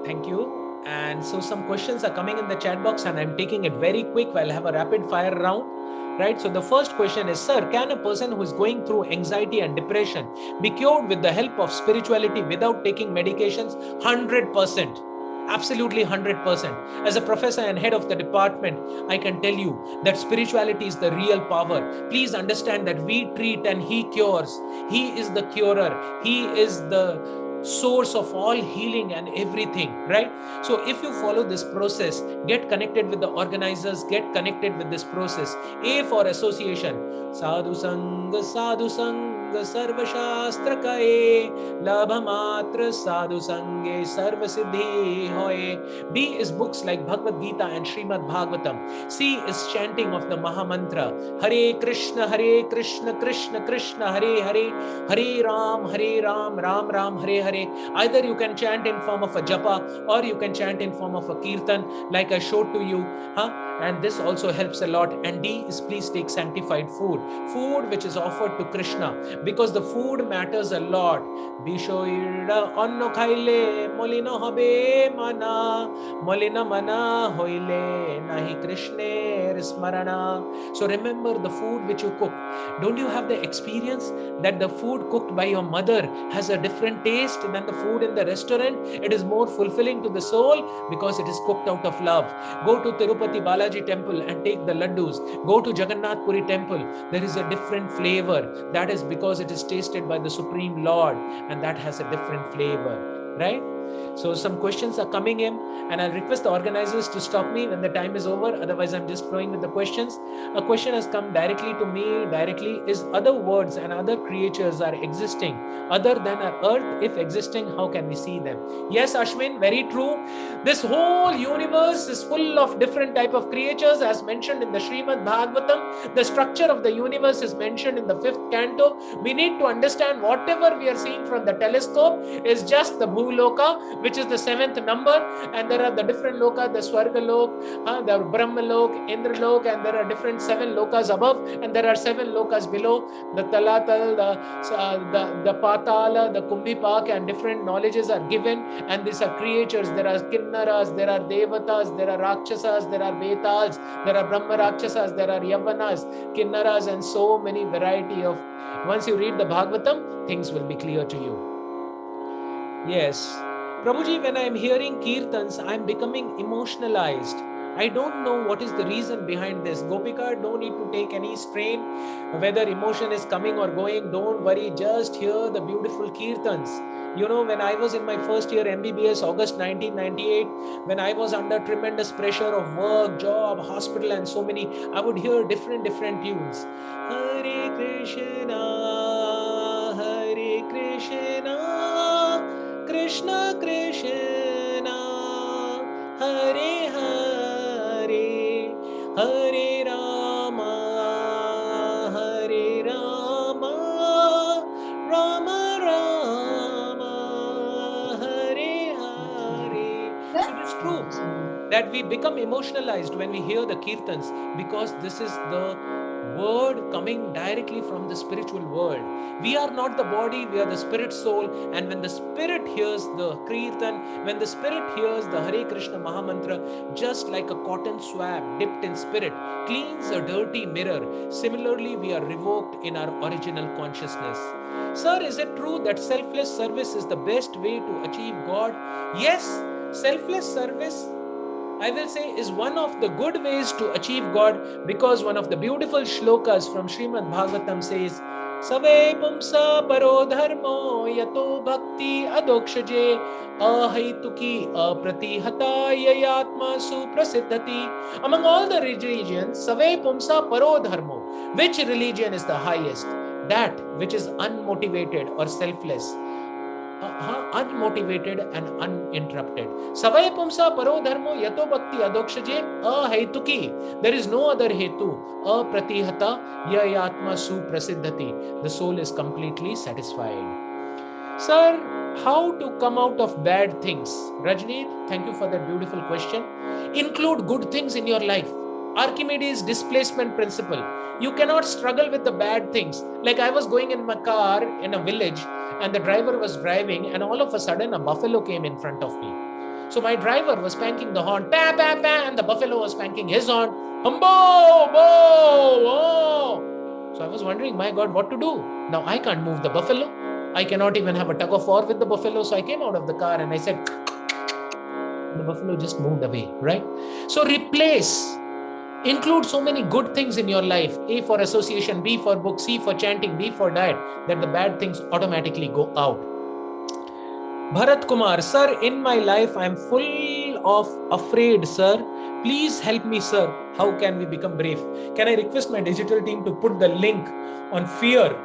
Thank you. And so some questions are coming in the chat box, and I'm taking it very quick. I'll have a rapid fire round. Right. So the first question is, sir, can a person who is going through anxiety and depression be cured with the help of spirituality without taking medications? 100%. Absolutely 100%. As a professor and head of the department, I can tell you that spirituality is the real power. Please understand that we treat and he cures. He is the curer. He is the source of all healing and everything, right? So if you follow this process, get connected with the organizers, get connected with this process. A for association. Sadhu Sangha, Sadhu Sangha, Sarva Shastra Kaye, Labha Matra Sadhu Sanghe, Sarva Siddhi Hoye. B is books like Bhagavad Gita and Srimad Bhagavatam. C is chanting of the Mahamantra. Hare Krishna, Krishna Krishna, Hare Hare, Hare Ram, Ram Ram, Hare Hare. Either you can chant in form of a japa, or you can chant in form of a kirtan, like I showed to you. And this also helps a lot. And D is please take sanctified food which is offered to Krishna, because the food matters a lot. Bishoira onno khaile molino hobe mana, molina mana hoile nahi Krishner smarana. So remember the food which you cook. Don't you have the experience that the food cooked by your mother has a different taste than the food in the restaurant? It is more fulfilling to the soul because it is cooked out of love. Go to Tirupati Balaji temple and take the laddus. Go to Jagannath Puri temple. There is a different flavor. That is because it is tasted by the Supreme Lord, and that has a different flavor, right? So some questions are coming in, and I'll request the organizers to stop me when the time is over. Otherwise, I'm just flowing with the questions. A question has come directly to me. Is other worlds and other creatures are existing other than our earth? If existing, how can we see them? Yes, Ashwin, very true. This whole universe is full of different type of creatures, as mentioned in the Srimad Bhagavatam. The structure of the universe is mentioned in the 5th canto. We need to understand whatever we are seeing from the telescope is just the Bhuloka. loka, which is the 7th number, and there are the different loka, the Swarga lok, the Brahma lok, Indra lok, and there are different 7 lokas above, and there are 7 lokas below, the Talatal, the Patala, the Kumbhipak, and different knowledges are given, and these are creatures. There are Kinnaras, there are Devatas, there are Rakshasas, there are Betals, there are Brahma Rakshasas, there are Yavanas, Kinnaras, and so many variety of. Once you read the Bhagavatam, things will be clear to you. Yes. Prabhuji, when I am hearing Kirtans, I am becoming emotionalized. I don't know what is the reason behind this. Gopika, don't need to take any strain. Whether emotion is coming or going, don't worry. Just hear the beautiful Kirtans. You know, when I was in my first year MBBS, August 1998, when I was under tremendous pressure of work, job, hospital, and so many, I would hear different tunes. Hare Krishna, Hare Krishna, Krishna Krishna, Hare Hare, Hare Rama, Hare Rama, Rama Rama, Hare Hare. So it is true that we become emotionalized when we hear the Kirtans, because this is the word coming directly from the spiritual world. We are not the body, we are the spirit soul, and when the spirit hears the Kirtan, when the spirit hears the Hare Krishna Mahamantra, just like a cotton swab dipped in spirit cleans a dirty mirror, similarly we are revoked in our original consciousness. Sir, is it true that selfless service is the best way to achieve God? Yes, selfless service, I will say, is one of the good ways to achieve God, because one of the beautiful shlokas from Srimad Bhagavatam says, Save pumsa paro dharmo yato bhakti adokshaje ahaituki apratihata yayatma suprasiddhati. Among all the religions, Save pumsa paro dharmo. Which religion is the highest? That which is unmotivated or selfless. Unmotivated and uninterrupted. Savaya pumsa paro dharmo yato bhakti adokshaje ahetuki. There is no other hetu. Apratihata yayatma suprasiddhati. The soul is completely satisfied. Sir, how to come out of bad things? Rajni, thank you for that beautiful question. Include good things in your life. Archimedes' displacement principle. You cannot struggle with the bad things. Like I was going in my car in a village, and the driver was driving, and all of a sudden a buffalo came in front of me. So my driver was spanking the horn, pa, pa, pa, and the buffalo was spanking his horn, humbo, bo, oh. So I was wondering, my God, what to do? Now I can't move the buffalo. I cannot even have a tug of war with the buffalo. So I came out of the car and I said, the buffalo just moved away, right? So replace. Include so many good things in your life. A for association, B for book, C for chanting, D for diet, that the bad things automatically go out. Bharat Kumar, sir, in my life I am full of afraid, sir. Please help me, sir. How can we become brave? Can I request my digital team to put the link on fear?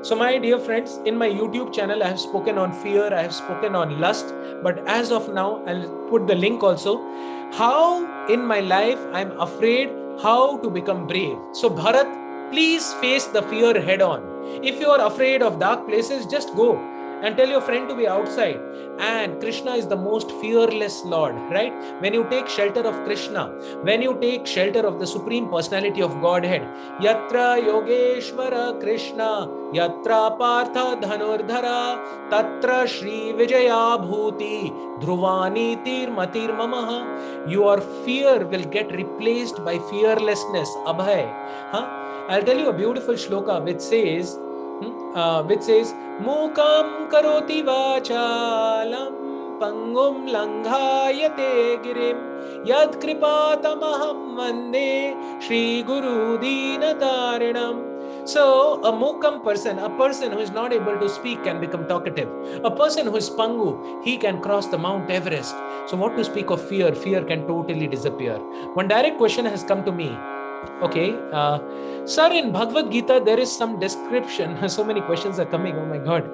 So my dear friends, in my YouTube channel, I have spoken on fear, I have spoken on lust, but as of now, I'll put the link also. How in my life I'm afraid, how to become brave. So Bharat, please face the fear head on. If you are afraid of dark places, just go and tell your friend to be outside. And Krishna is the most fearless Lord, right? When you take shelter of Krishna, when you take shelter of the Supreme Personality of Godhead, Yatra Yogeshwara Krishna, Yatra Partha Dhanurdhara, Tatra Shri Vijaya Bhuti, Dhruvani Tirmatir Mamaha. Your fear will get replaced by fearlessness, Abhay. I'll tell you a beautiful shloka which says, Mukam karoti vachalam pangum langhayate girim yad kripatamaham vande Shri Guru Dinatarinam. So a mukam person, a person who is not able to speak, can become talkative. A person who is pangu, he can cross the Mount Everest. So what to speak of fear? Fear can totally disappear. One direct question has come to me. Okay, sir, in Bhagavad Gita there is some description. So many questions are coming. Oh my God,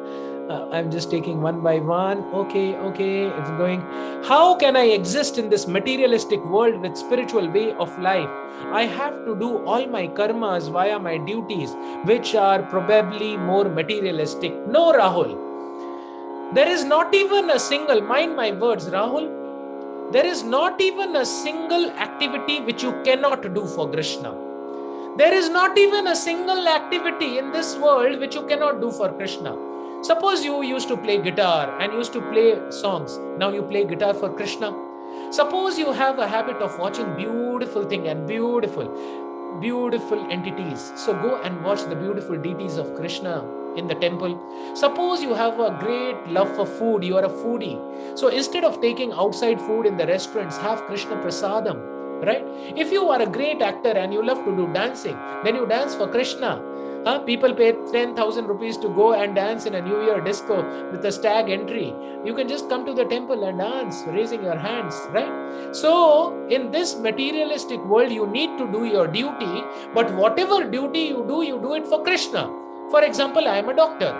I'm just taking one by one. Okay, it's going. How can I exist in this materialistic world with spiritual way of life? I have to do all my karmas via my duties, which are probably more materialistic. No, Rahul. There is not even a single, mind my words, Rahul, there is not even a single activity which you cannot do for Krishna. There is not even a single activity in this world which you cannot do for Krishna. Suppose you used to play guitar and used to play songs. Now you play guitar for Krishna. Suppose you have a habit of watching beautiful things and beautiful entities. So go and watch the beautiful deities of Krishna in the temple. Suppose you have a great love for food, you are a foodie. So instead of taking outside food in the restaurants, have Krishna Prasadam, right? If you are a great actor and you love to do dancing, then you dance for Krishna. People pay 10,000 rupees to go and dance in a New Year disco with a stag entry. You can just come to the temple and dance, raising your hands, right? So in this materialistic world, you need to do your duty, but whatever duty you do it for Krishna. For example, I am a doctor.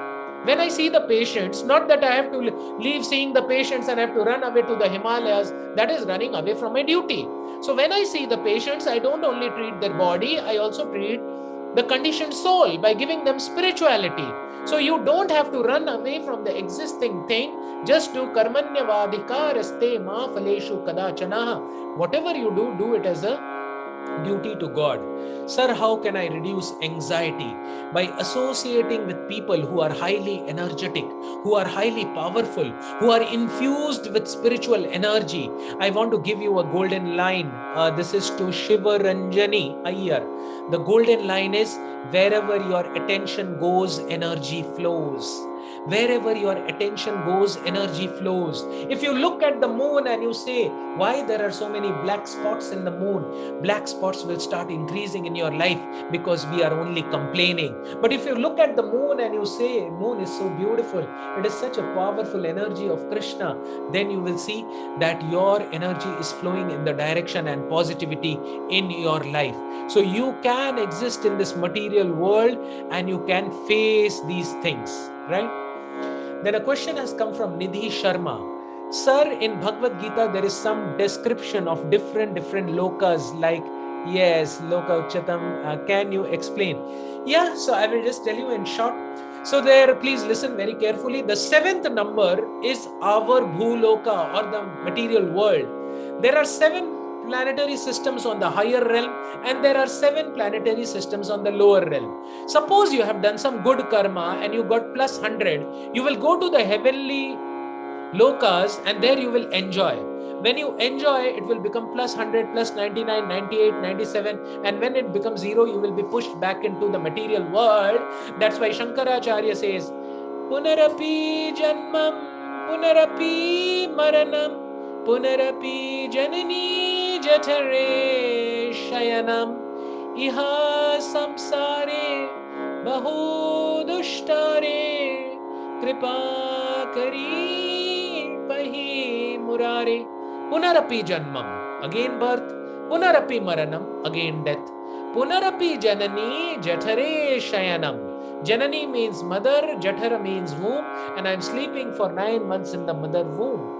When I see the patients, not that I have to leave seeing the patients and I have to run away to the Himalayas, that is running away from my duty. So when I see the patients, I don't only treat their body, I also treat the conditioned soul by giving them spirituality. So you don't have to run away from the existing thing. Just do karmanyavadhikaraste ma phaleshu kadachana. Whatever you do it as a duty to God. Sir, how can I reduce anxiety? By associating with people who are highly energetic, who are highly powerful, who are infused with spiritual energy. I want to give you a golden line. This is to Shiva Ranjani Iyer. The golden line is, wherever your attention goes, energy flows. Wherever your attention goes, energy flows. If you look at the moon and you say, why there are so many black spots in the moon? Black spots will start increasing in your life because we are only complaining. But if you look at the moon and you say, moon is so beautiful, it is such a powerful energy of Krishna, then you will see that your energy is flowing in the direction and positivity in your life. So you can exist in this material world and you can face these things, right? Then a question has come from Nidhi Sharma. Sir, in Bhagavad Gita, there is some description of different lokas, like, yes, loka uchatam. Can you explain? Yeah, so I will just tell you in short. So there, please listen very carefully. The 7th number is our bhuloka, or the material world. There are 7 planetary systems on the higher realm and there are 7 planetary systems on the lower realm. Suppose you have done some good karma and you got plus 100, you will go to the heavenly lokas and there you will enjoy. When you enjoy, it will become plus 100, plus 99, 98, 97, and when it becomes 0, you will be pushed back into the material world. That's why Shankaracharya says, Punarapi Janmam, Punarapi Maranam, Punarapi Janani Jathare Shayanam, Iha Samsare Bahu Dushtare Kripa Kari Pahi Murare. Punarapi Janmam, again birth. Punarapi Maranam, again death. Punarapi Janani Jathare Shayanam. Janani means mother, Jathara means womb, and I am sleeping for 9 months in the mother womb.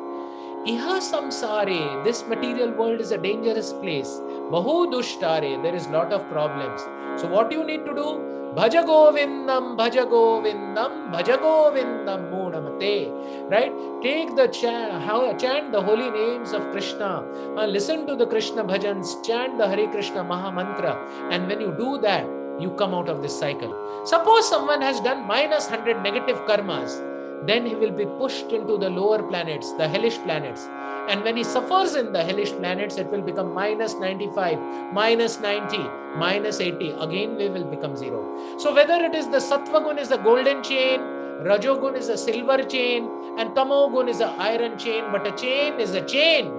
Iha samsare, this material world is a dangerous place. Bahu dushtare, there is lot of problems. So what you need to do? Bhaja Govindam, Bhaja Govindam, Bhaja Govindam Mudamate. Right? Take the chant the holy names of Krishna. Listen to the Krishna bhajans, chant the Hare Krishna Maha Mantra. And when you do that, you come out of this cycle. Suppose someone has done minus 100 negative karmas, then he will be pushed into the lower planets, the hellish planets. And when he suffers in the hellish planets, it will become minus 95, minus 90, minus 80. Again, we will become 0. So whether it is the Sattva gun is a golden chain, Rajogun is a silver chain, and Tamogun is an iron chain, but a chain is a chain.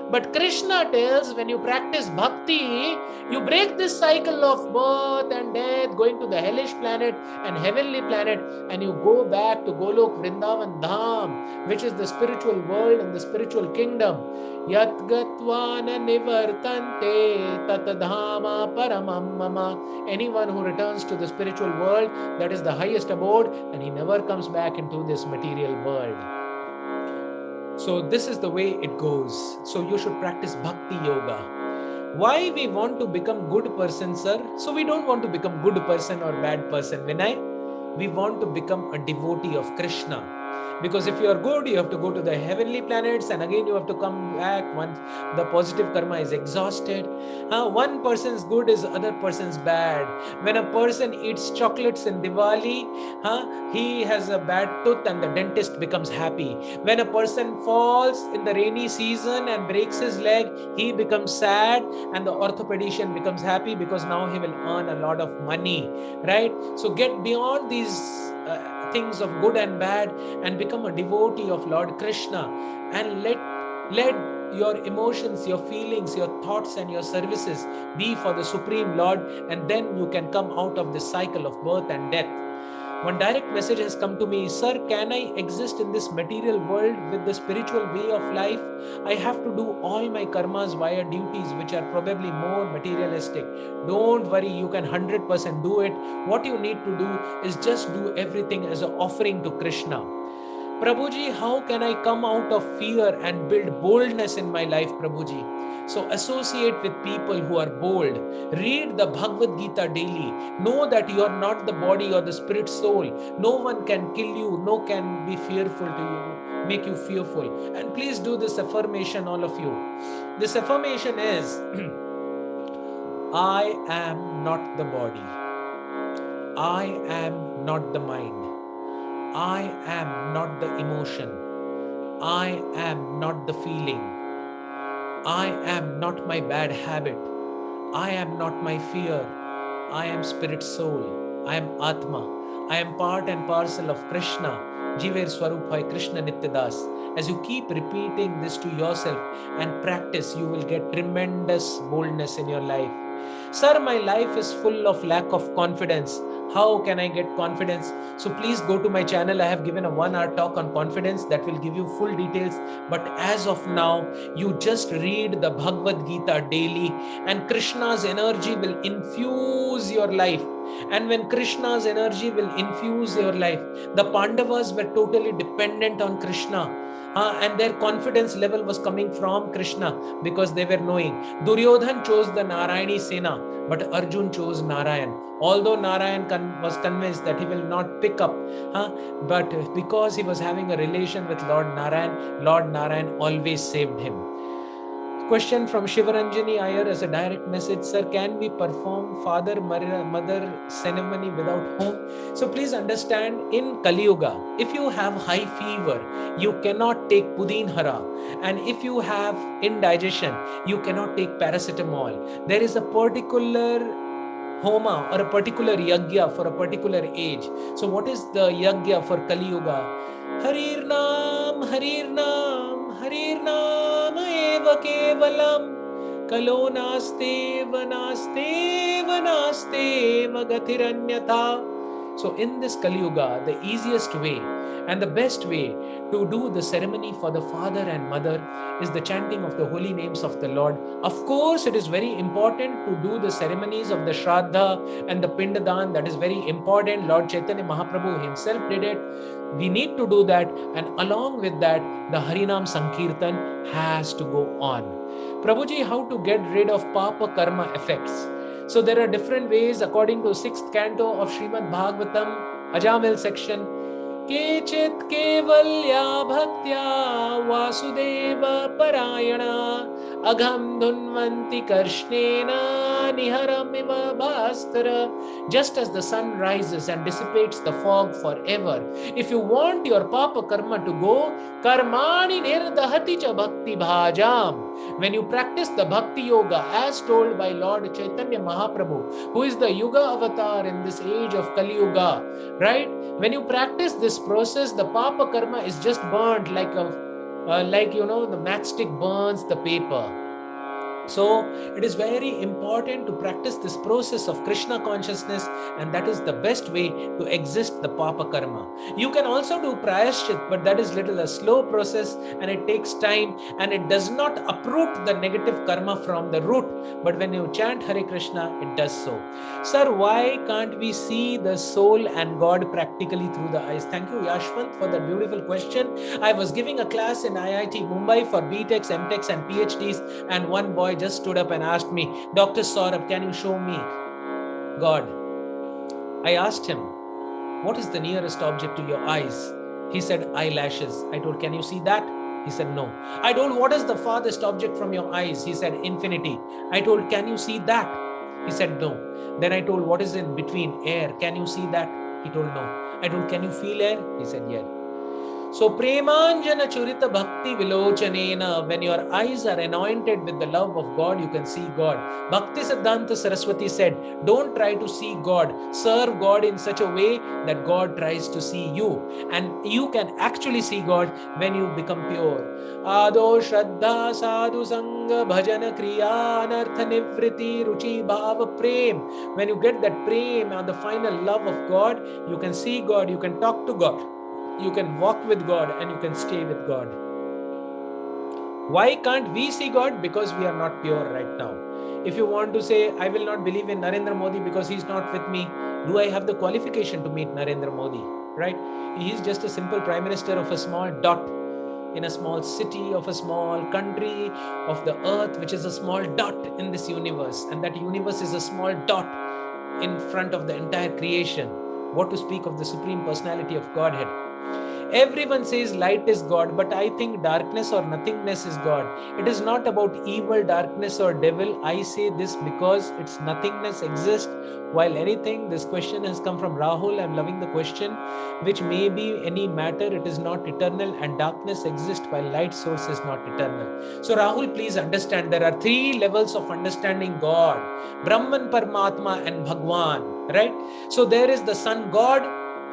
But Krishna tells, when you practice bhakti, you break this cycle of birth and death, going to the hellish planet and heavenly planet, and you go back to Golok Vrindavan Dham, which is the spiritual world and the spiritual kingdom. Yat gatvana nivartante tatadhama paramam mama. Anyone who returns to the spiritual world, that is the highest abode, and he never comes back into this material world. So this is the way it goes. So you should practice bhakti yoga. Why we want to become good person, sir? So we don't want to become good person or bad person, Vinay. We want to become a devotee of Krishna. Because if you are good, you have to go to the heavenly planets, and again you have to come back once the positive karma is exhausted. One person's good is other person's bad. When a person eats chocolates in Diwali, he has a bad tooth and the dentist becomes happy. When a person falls in the rainy season and breaks his leg, he becomes sad, and the orthopedician becomes happy because now he will earn a lot of money, right? So get beyond these things of good and bad and become a devotee of Lord Krishna, and let your emotions, your feelings, your thoughts and your services be for the Supreme Lord, and then you can come out of this cycle of birth and death. One direct message has come to me, sir, can I exist in this material world with the spiritual way of life? I have to do all my karmas via duties which are probably more materialistic. Don't worry, you can 100% do it. What you need to do is just do everything as an offering to Krishna. Prabhuji, how can I come out of fear and build boldness in my life, Prabhuji? So associate with people who are bold. Read the Bhagavad Gita daily. Know that you are not the body or the spirit soul. No one can kill you. No can be fearful to you, make you fearful. And please do this affirmation, all of you. This affirmation is, I am not the body. I am not the mind. I am not the emotion. I am not the feeling. I am not my bad habit. I am not my fear. I am spirit soul. I am Atma. I am part and parcel of Krishna. Jiver Swarupai Krishna Nityadas. As you keep repeating this to yourself and practice, you will get tremendous boldness in your life. Sir, my life is full of lack of confidence. How can I get confidence? So please go to my channel. I have given a 1-hour talk on confidence that will give you full details. But as of now, you just read the Bhagavad Gita daily, and Krishna's energy will infuse your life. And when Krishna's energy will infuse your life, the Pandavas were totally dependent on Krishna. And their confidence level was coming from Krishna because they were knowing. Duryodhan chose the Narayani Sena, but Arjun chose Narayan. Although Narayan was convinced that he will not pick up, but because he was having a relation with Lord Narayan always saved him. Question from Shivaranjani Iyer as a direct message, sir, can we perform father-mother ceremony without home? So please understand, in Kali Yuga, if you have high fever, you cannot take Pudin Hara, and if you have indigestion, you cannot take paracetamol. There is a particular homa or a particular yagya for a particular age. So what is the yagya for Kali Yuga? Harir Nam, Harir Nam, Harir Nam eva kevalam, kalo naste vanaste vanaste magatiranyatha. So in this Kali Yuga, the easiest way and the best way to do the ceremony for the father and mother is the chanting of the holy names of the Lord. Of course, it is very important to do the ceremonies of the Shraddha and the Pindadan. That is very important. Lord Chaitanya Mahaprabhu himself did it. We need to do that, and along with that, the Harinam Sankirtan has to go on. Prabhuji, how to get rid of Papa Karma effects? So there are different ways according to 6th canto of Srimad Bhagavatam, Ajamil section. 𝐀𝐁𝐎𝐲𝐵 bhaktya vasudeva parayana agham dhunvanti karshnena niharam iva bhastara. Just as the sun rises and dissipates the fog forever, if you want your papa karma to go, karmani nirdahati cha bhakti bhajam. When you practice the bhakti yoga as told by Lord Chaitanya Mahaprabhu, who is the yuga avatar in this age of Kali Yuga, right? When you practice this process, the papa karma is just burnt like the matchstick burns the paper. So it is very important to practice this process of Krishna consciousness, and that is the best way to exist the papa karma. You can also do prayashchit, but that is little a slow process and it takes time, and it does not uproot the negative karma from the root. But when you chant Hare Krishna, it does so. Sir, why can't we see the soul and God practically through the eyes? Thank you, Yashwant, for that beautiful question. I was giving a class in IIT Mumbai for BTechs, MTechs and PhDs, and one boy just stood up and asked me, Dr. Saurabh, can you show me God? I asked him, what is the nearest object to your eyes? He said, eyelashes. I told, can you see that? He said, no. I told, what is the farthest object from your eyes? He said, infinity. I told, can you see that? He said, no. Then I told, what is in between? Air. Can you see that? He told, no. I told, can you feel air? He said, yeah. So Premanjana Churita Bhakti Vilochanena, when your eyes are anointed with the love of God, you can see God. Bhakti Siddhanta Saraswati said, don't try to see God. Serve God in such a way that God tries to see you. And you can actually see God when you become pure. Ado Shraddha Sadhu Sangha Bhajana Kriya Anartha Nivriti Ruchi Bhava Prem. When you get that prem and the final love of God, you can see God, you can talk to God. You can walk with God and you can stay with God. Why can't we see God? Because we are not pure right now. If you want to say, I will not believe in Narendra Modi because he's not with me, do I have the qualification to meet Narendra Modi? Right? He's just a simple prime minister of a small dot in a small city of a small country of the earth, which is a small dot in this universe. And that universe is a small dot in front of the entire creation. What to speak of the Supreme Personality of Godhead? Everyone says light is God, but I think darkness or nothingness is God. It is not about evil, darkness or devil. I say this because its nothingness exists while anything. This question has come from Rahul. I'm loving the question. Which may be any matter, it is not eternal, and darkness exists while light source is not eternal. So Rahul, please understand there are three levels of understanding God: Brahman, Paramatma and Bhagwan, right? So there is the sun God,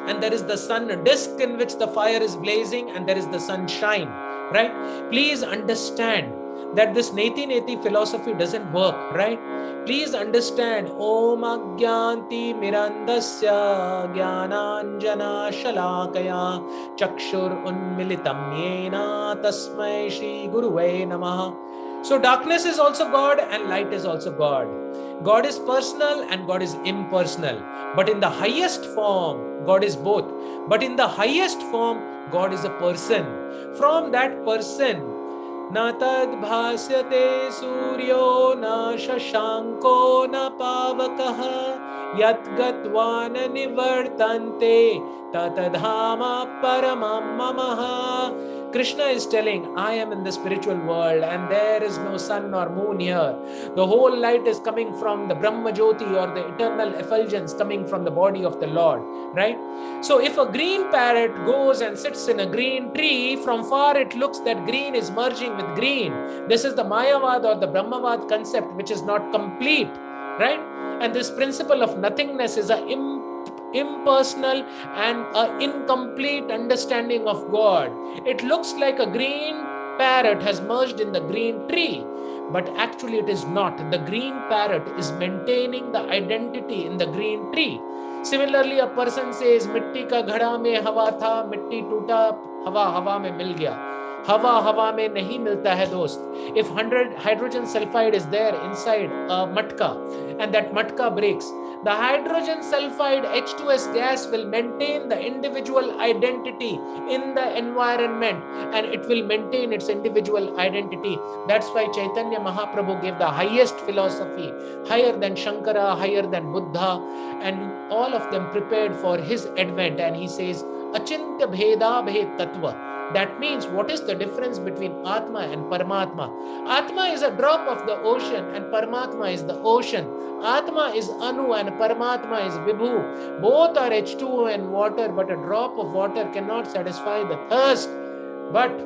and there is the sun disk in which the fire is blazing, and there is the sunshine, right? Please understand that this neti neti philosophy doesn't work, right? Please understand. Om Agyanti Mirandasya Jnananjana Shalakaya Chakshur Unmilitam Yena Tasmai Shri Guruve Namaha. So darkness is also God and light is also God. God is personal and God is impersonal. But in the highest form, God is both. But in the highest form, God is a person. From that person, na tad bhasyate suryo na shashanko na pavakaha yat gatva na nivartante tatadhama paramam mamaha. Krishna is telling, I am in the spiritual world and there is no sun nor moon here. The whole light is coming from the Brahma Jyoti, or the eternal effulgence coming from the body of the Lord, right? So if a green parrot goes and sits in a green tree, from far it looks that green is merging with green. This is the Mayavad or the Brahmavad concept, which is not complete, right? And this principle of nothingness is an impersonal and an incomplete understanding of God. It looks like a green parrot has merged in the green tree, but actually it is not. The green parrot is maintaining the identity in the green tree. Similarly, a person says, मिट्टी का घड़ा में हवा था, मिट्टी टूटा, हवा हवा में मिल गया. हवा हवा में नहीं मिलता है दोस्त. If 100 hydrogen sulfide is there inside a matka and that matka breaks, the hydrogen sulfide H2S gas will maintain the individual identity in the environment, and it will maintain its individual identity. That's why Chaitanya Mahaprabhu gave the highest philosophy, higher than Shankara, higher than Buddha, and all of them prepared for his advent. And he says, Achintya Bheda Bhed Tattva. That means, what is the difference between Atma and Paramatma? Atma is a drop of the ocean and Paramatma is the ocean. Atma is Anu and Paramatma is Vibhu. Both are H2O and water, but a drop of water cannot satisfy the thirst. But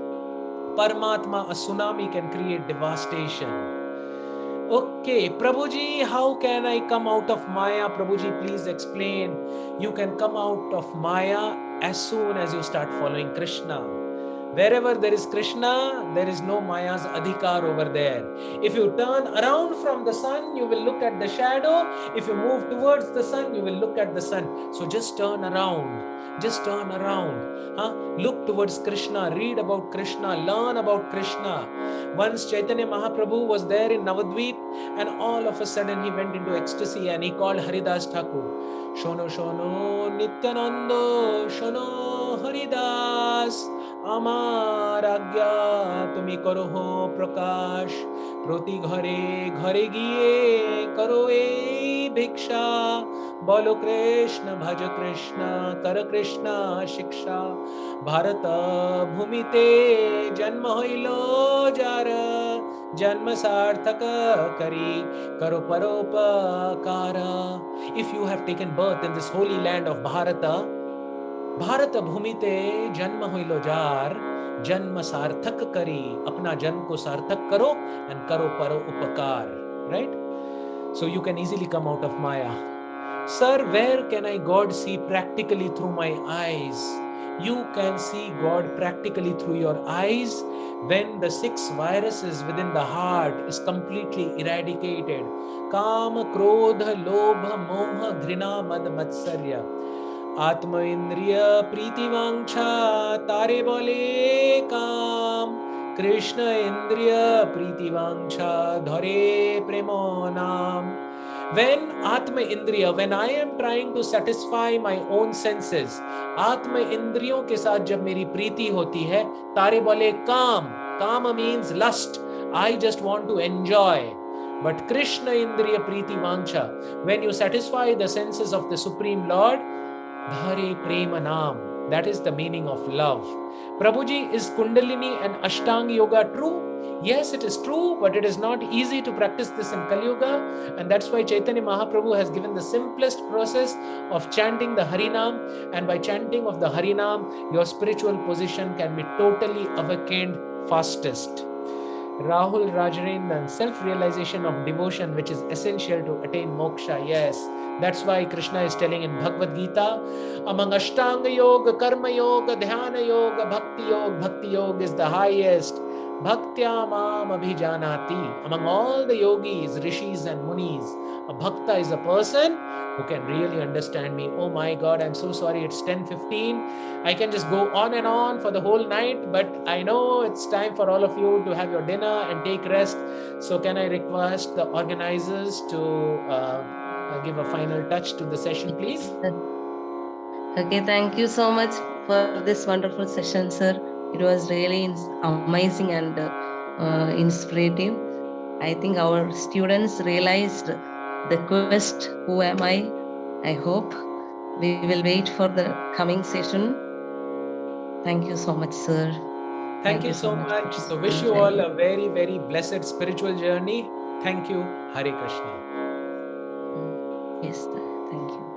Paramatma, a tsunami, can create devastation. Okay, Prabhuji, how can I come out of Maya? Prabhuji, please explain. You can come out of Maya as soon as you start following Krishna. Wherever there is Krishna, there is no Maya's adhikar over there. If you turn around from the sun, you will look at the shadow. If you move towards the sun, you will look at the sun. So just turn around. Just turn around. Look towards Krishna. Read about Krishna. Learn about Krishna. Once Chaitanya Mahaprabhu was there in Navadvip, and all of a sudden he went into ecstasy and he called Haridas Thakur. Shono Shono Nityanando Shono Haridas আমার আজ্ঞা তুমি করো প্রকাশ প্রতি ঘরে ঘরে গিয়ে করো এই भिक्षा, बोलो कृष्ण भज कृष्ण, कर कृष्ण शिक्षा। भारत भूमि ते जन्म होइलो जार, जन्म सार्थक करी करो परोपकार। If you have taken birth in this holy land of Bharata, Bharat भूमि ते जन्म होइलो जार, जन्म सार्थक करी, अपना जन्म को सार्थक करो and करो परो उपकार, right? So you can easily come out of Maya. Sir, where can I God see practically through my eyes? You can see God practically through your eyes when the 6 viruses within the heart is completely eradicated. Kama, Krodha, Lobha, Moha, Dhrina, Mad, Matsarya. आत्म इंद्रिय प्रीति वांछा तारे बोले काम, कृष्ण इंद्रिय प्रीति वांछा धरे प्रेमो नाम। When Atma Indriya, when I am trying to satisfy my own senses, आत्म इंद्रियों के साथ जब मेरी प्रीति होती है, तारे बोले काम, काम means lust, I just want to enjoy. But Krishna Indriya Priti Vancha, when you satisfy the senses of the Supreme Lord, Dhare Prema Naam, that is the meaning of love. Prabhuji, is Kundalini and Ashtanga Yoga true? Yes, it is true, but it is not easy to practice this in Kali Yuga, and that's why Chaitanya Mahaprabhu has given the simplest process of chanting the Harinam, and by chanting of the Harinam, your spiritual position can be totally awakened fastest. Rahul Rajarendan, self-realization of devotion, which is essential to attain moksha. Yes, that's why Krishna is telling in Bhagavad Gita, among Ashtanga Yoga, Karma Yoga, Dhyana Yoga, Bhakti Yoga is the highest. Bhaktya Mam Abhijanati. Among all the yogis, rishis and munis, a bhakta is a person who can really understand me. Oh my God, I'm so sorry, it's 10:15. I can just go on and on for the whole night, but I know it's time for all of you to have your dinner and take rest. So can I request the organizers to give a final touch to the session, please? Okay, thank you so much for this wonderful session, sir. It was really amazing and inspirative. I think our students realized the quest, who am I hope we will wait for the coming session. Thank you so much, sir. Thank you so much. So wish you all a very, very blessed spiritual journey. Thank you. Hare Krishna. Yes, sir. Thank you.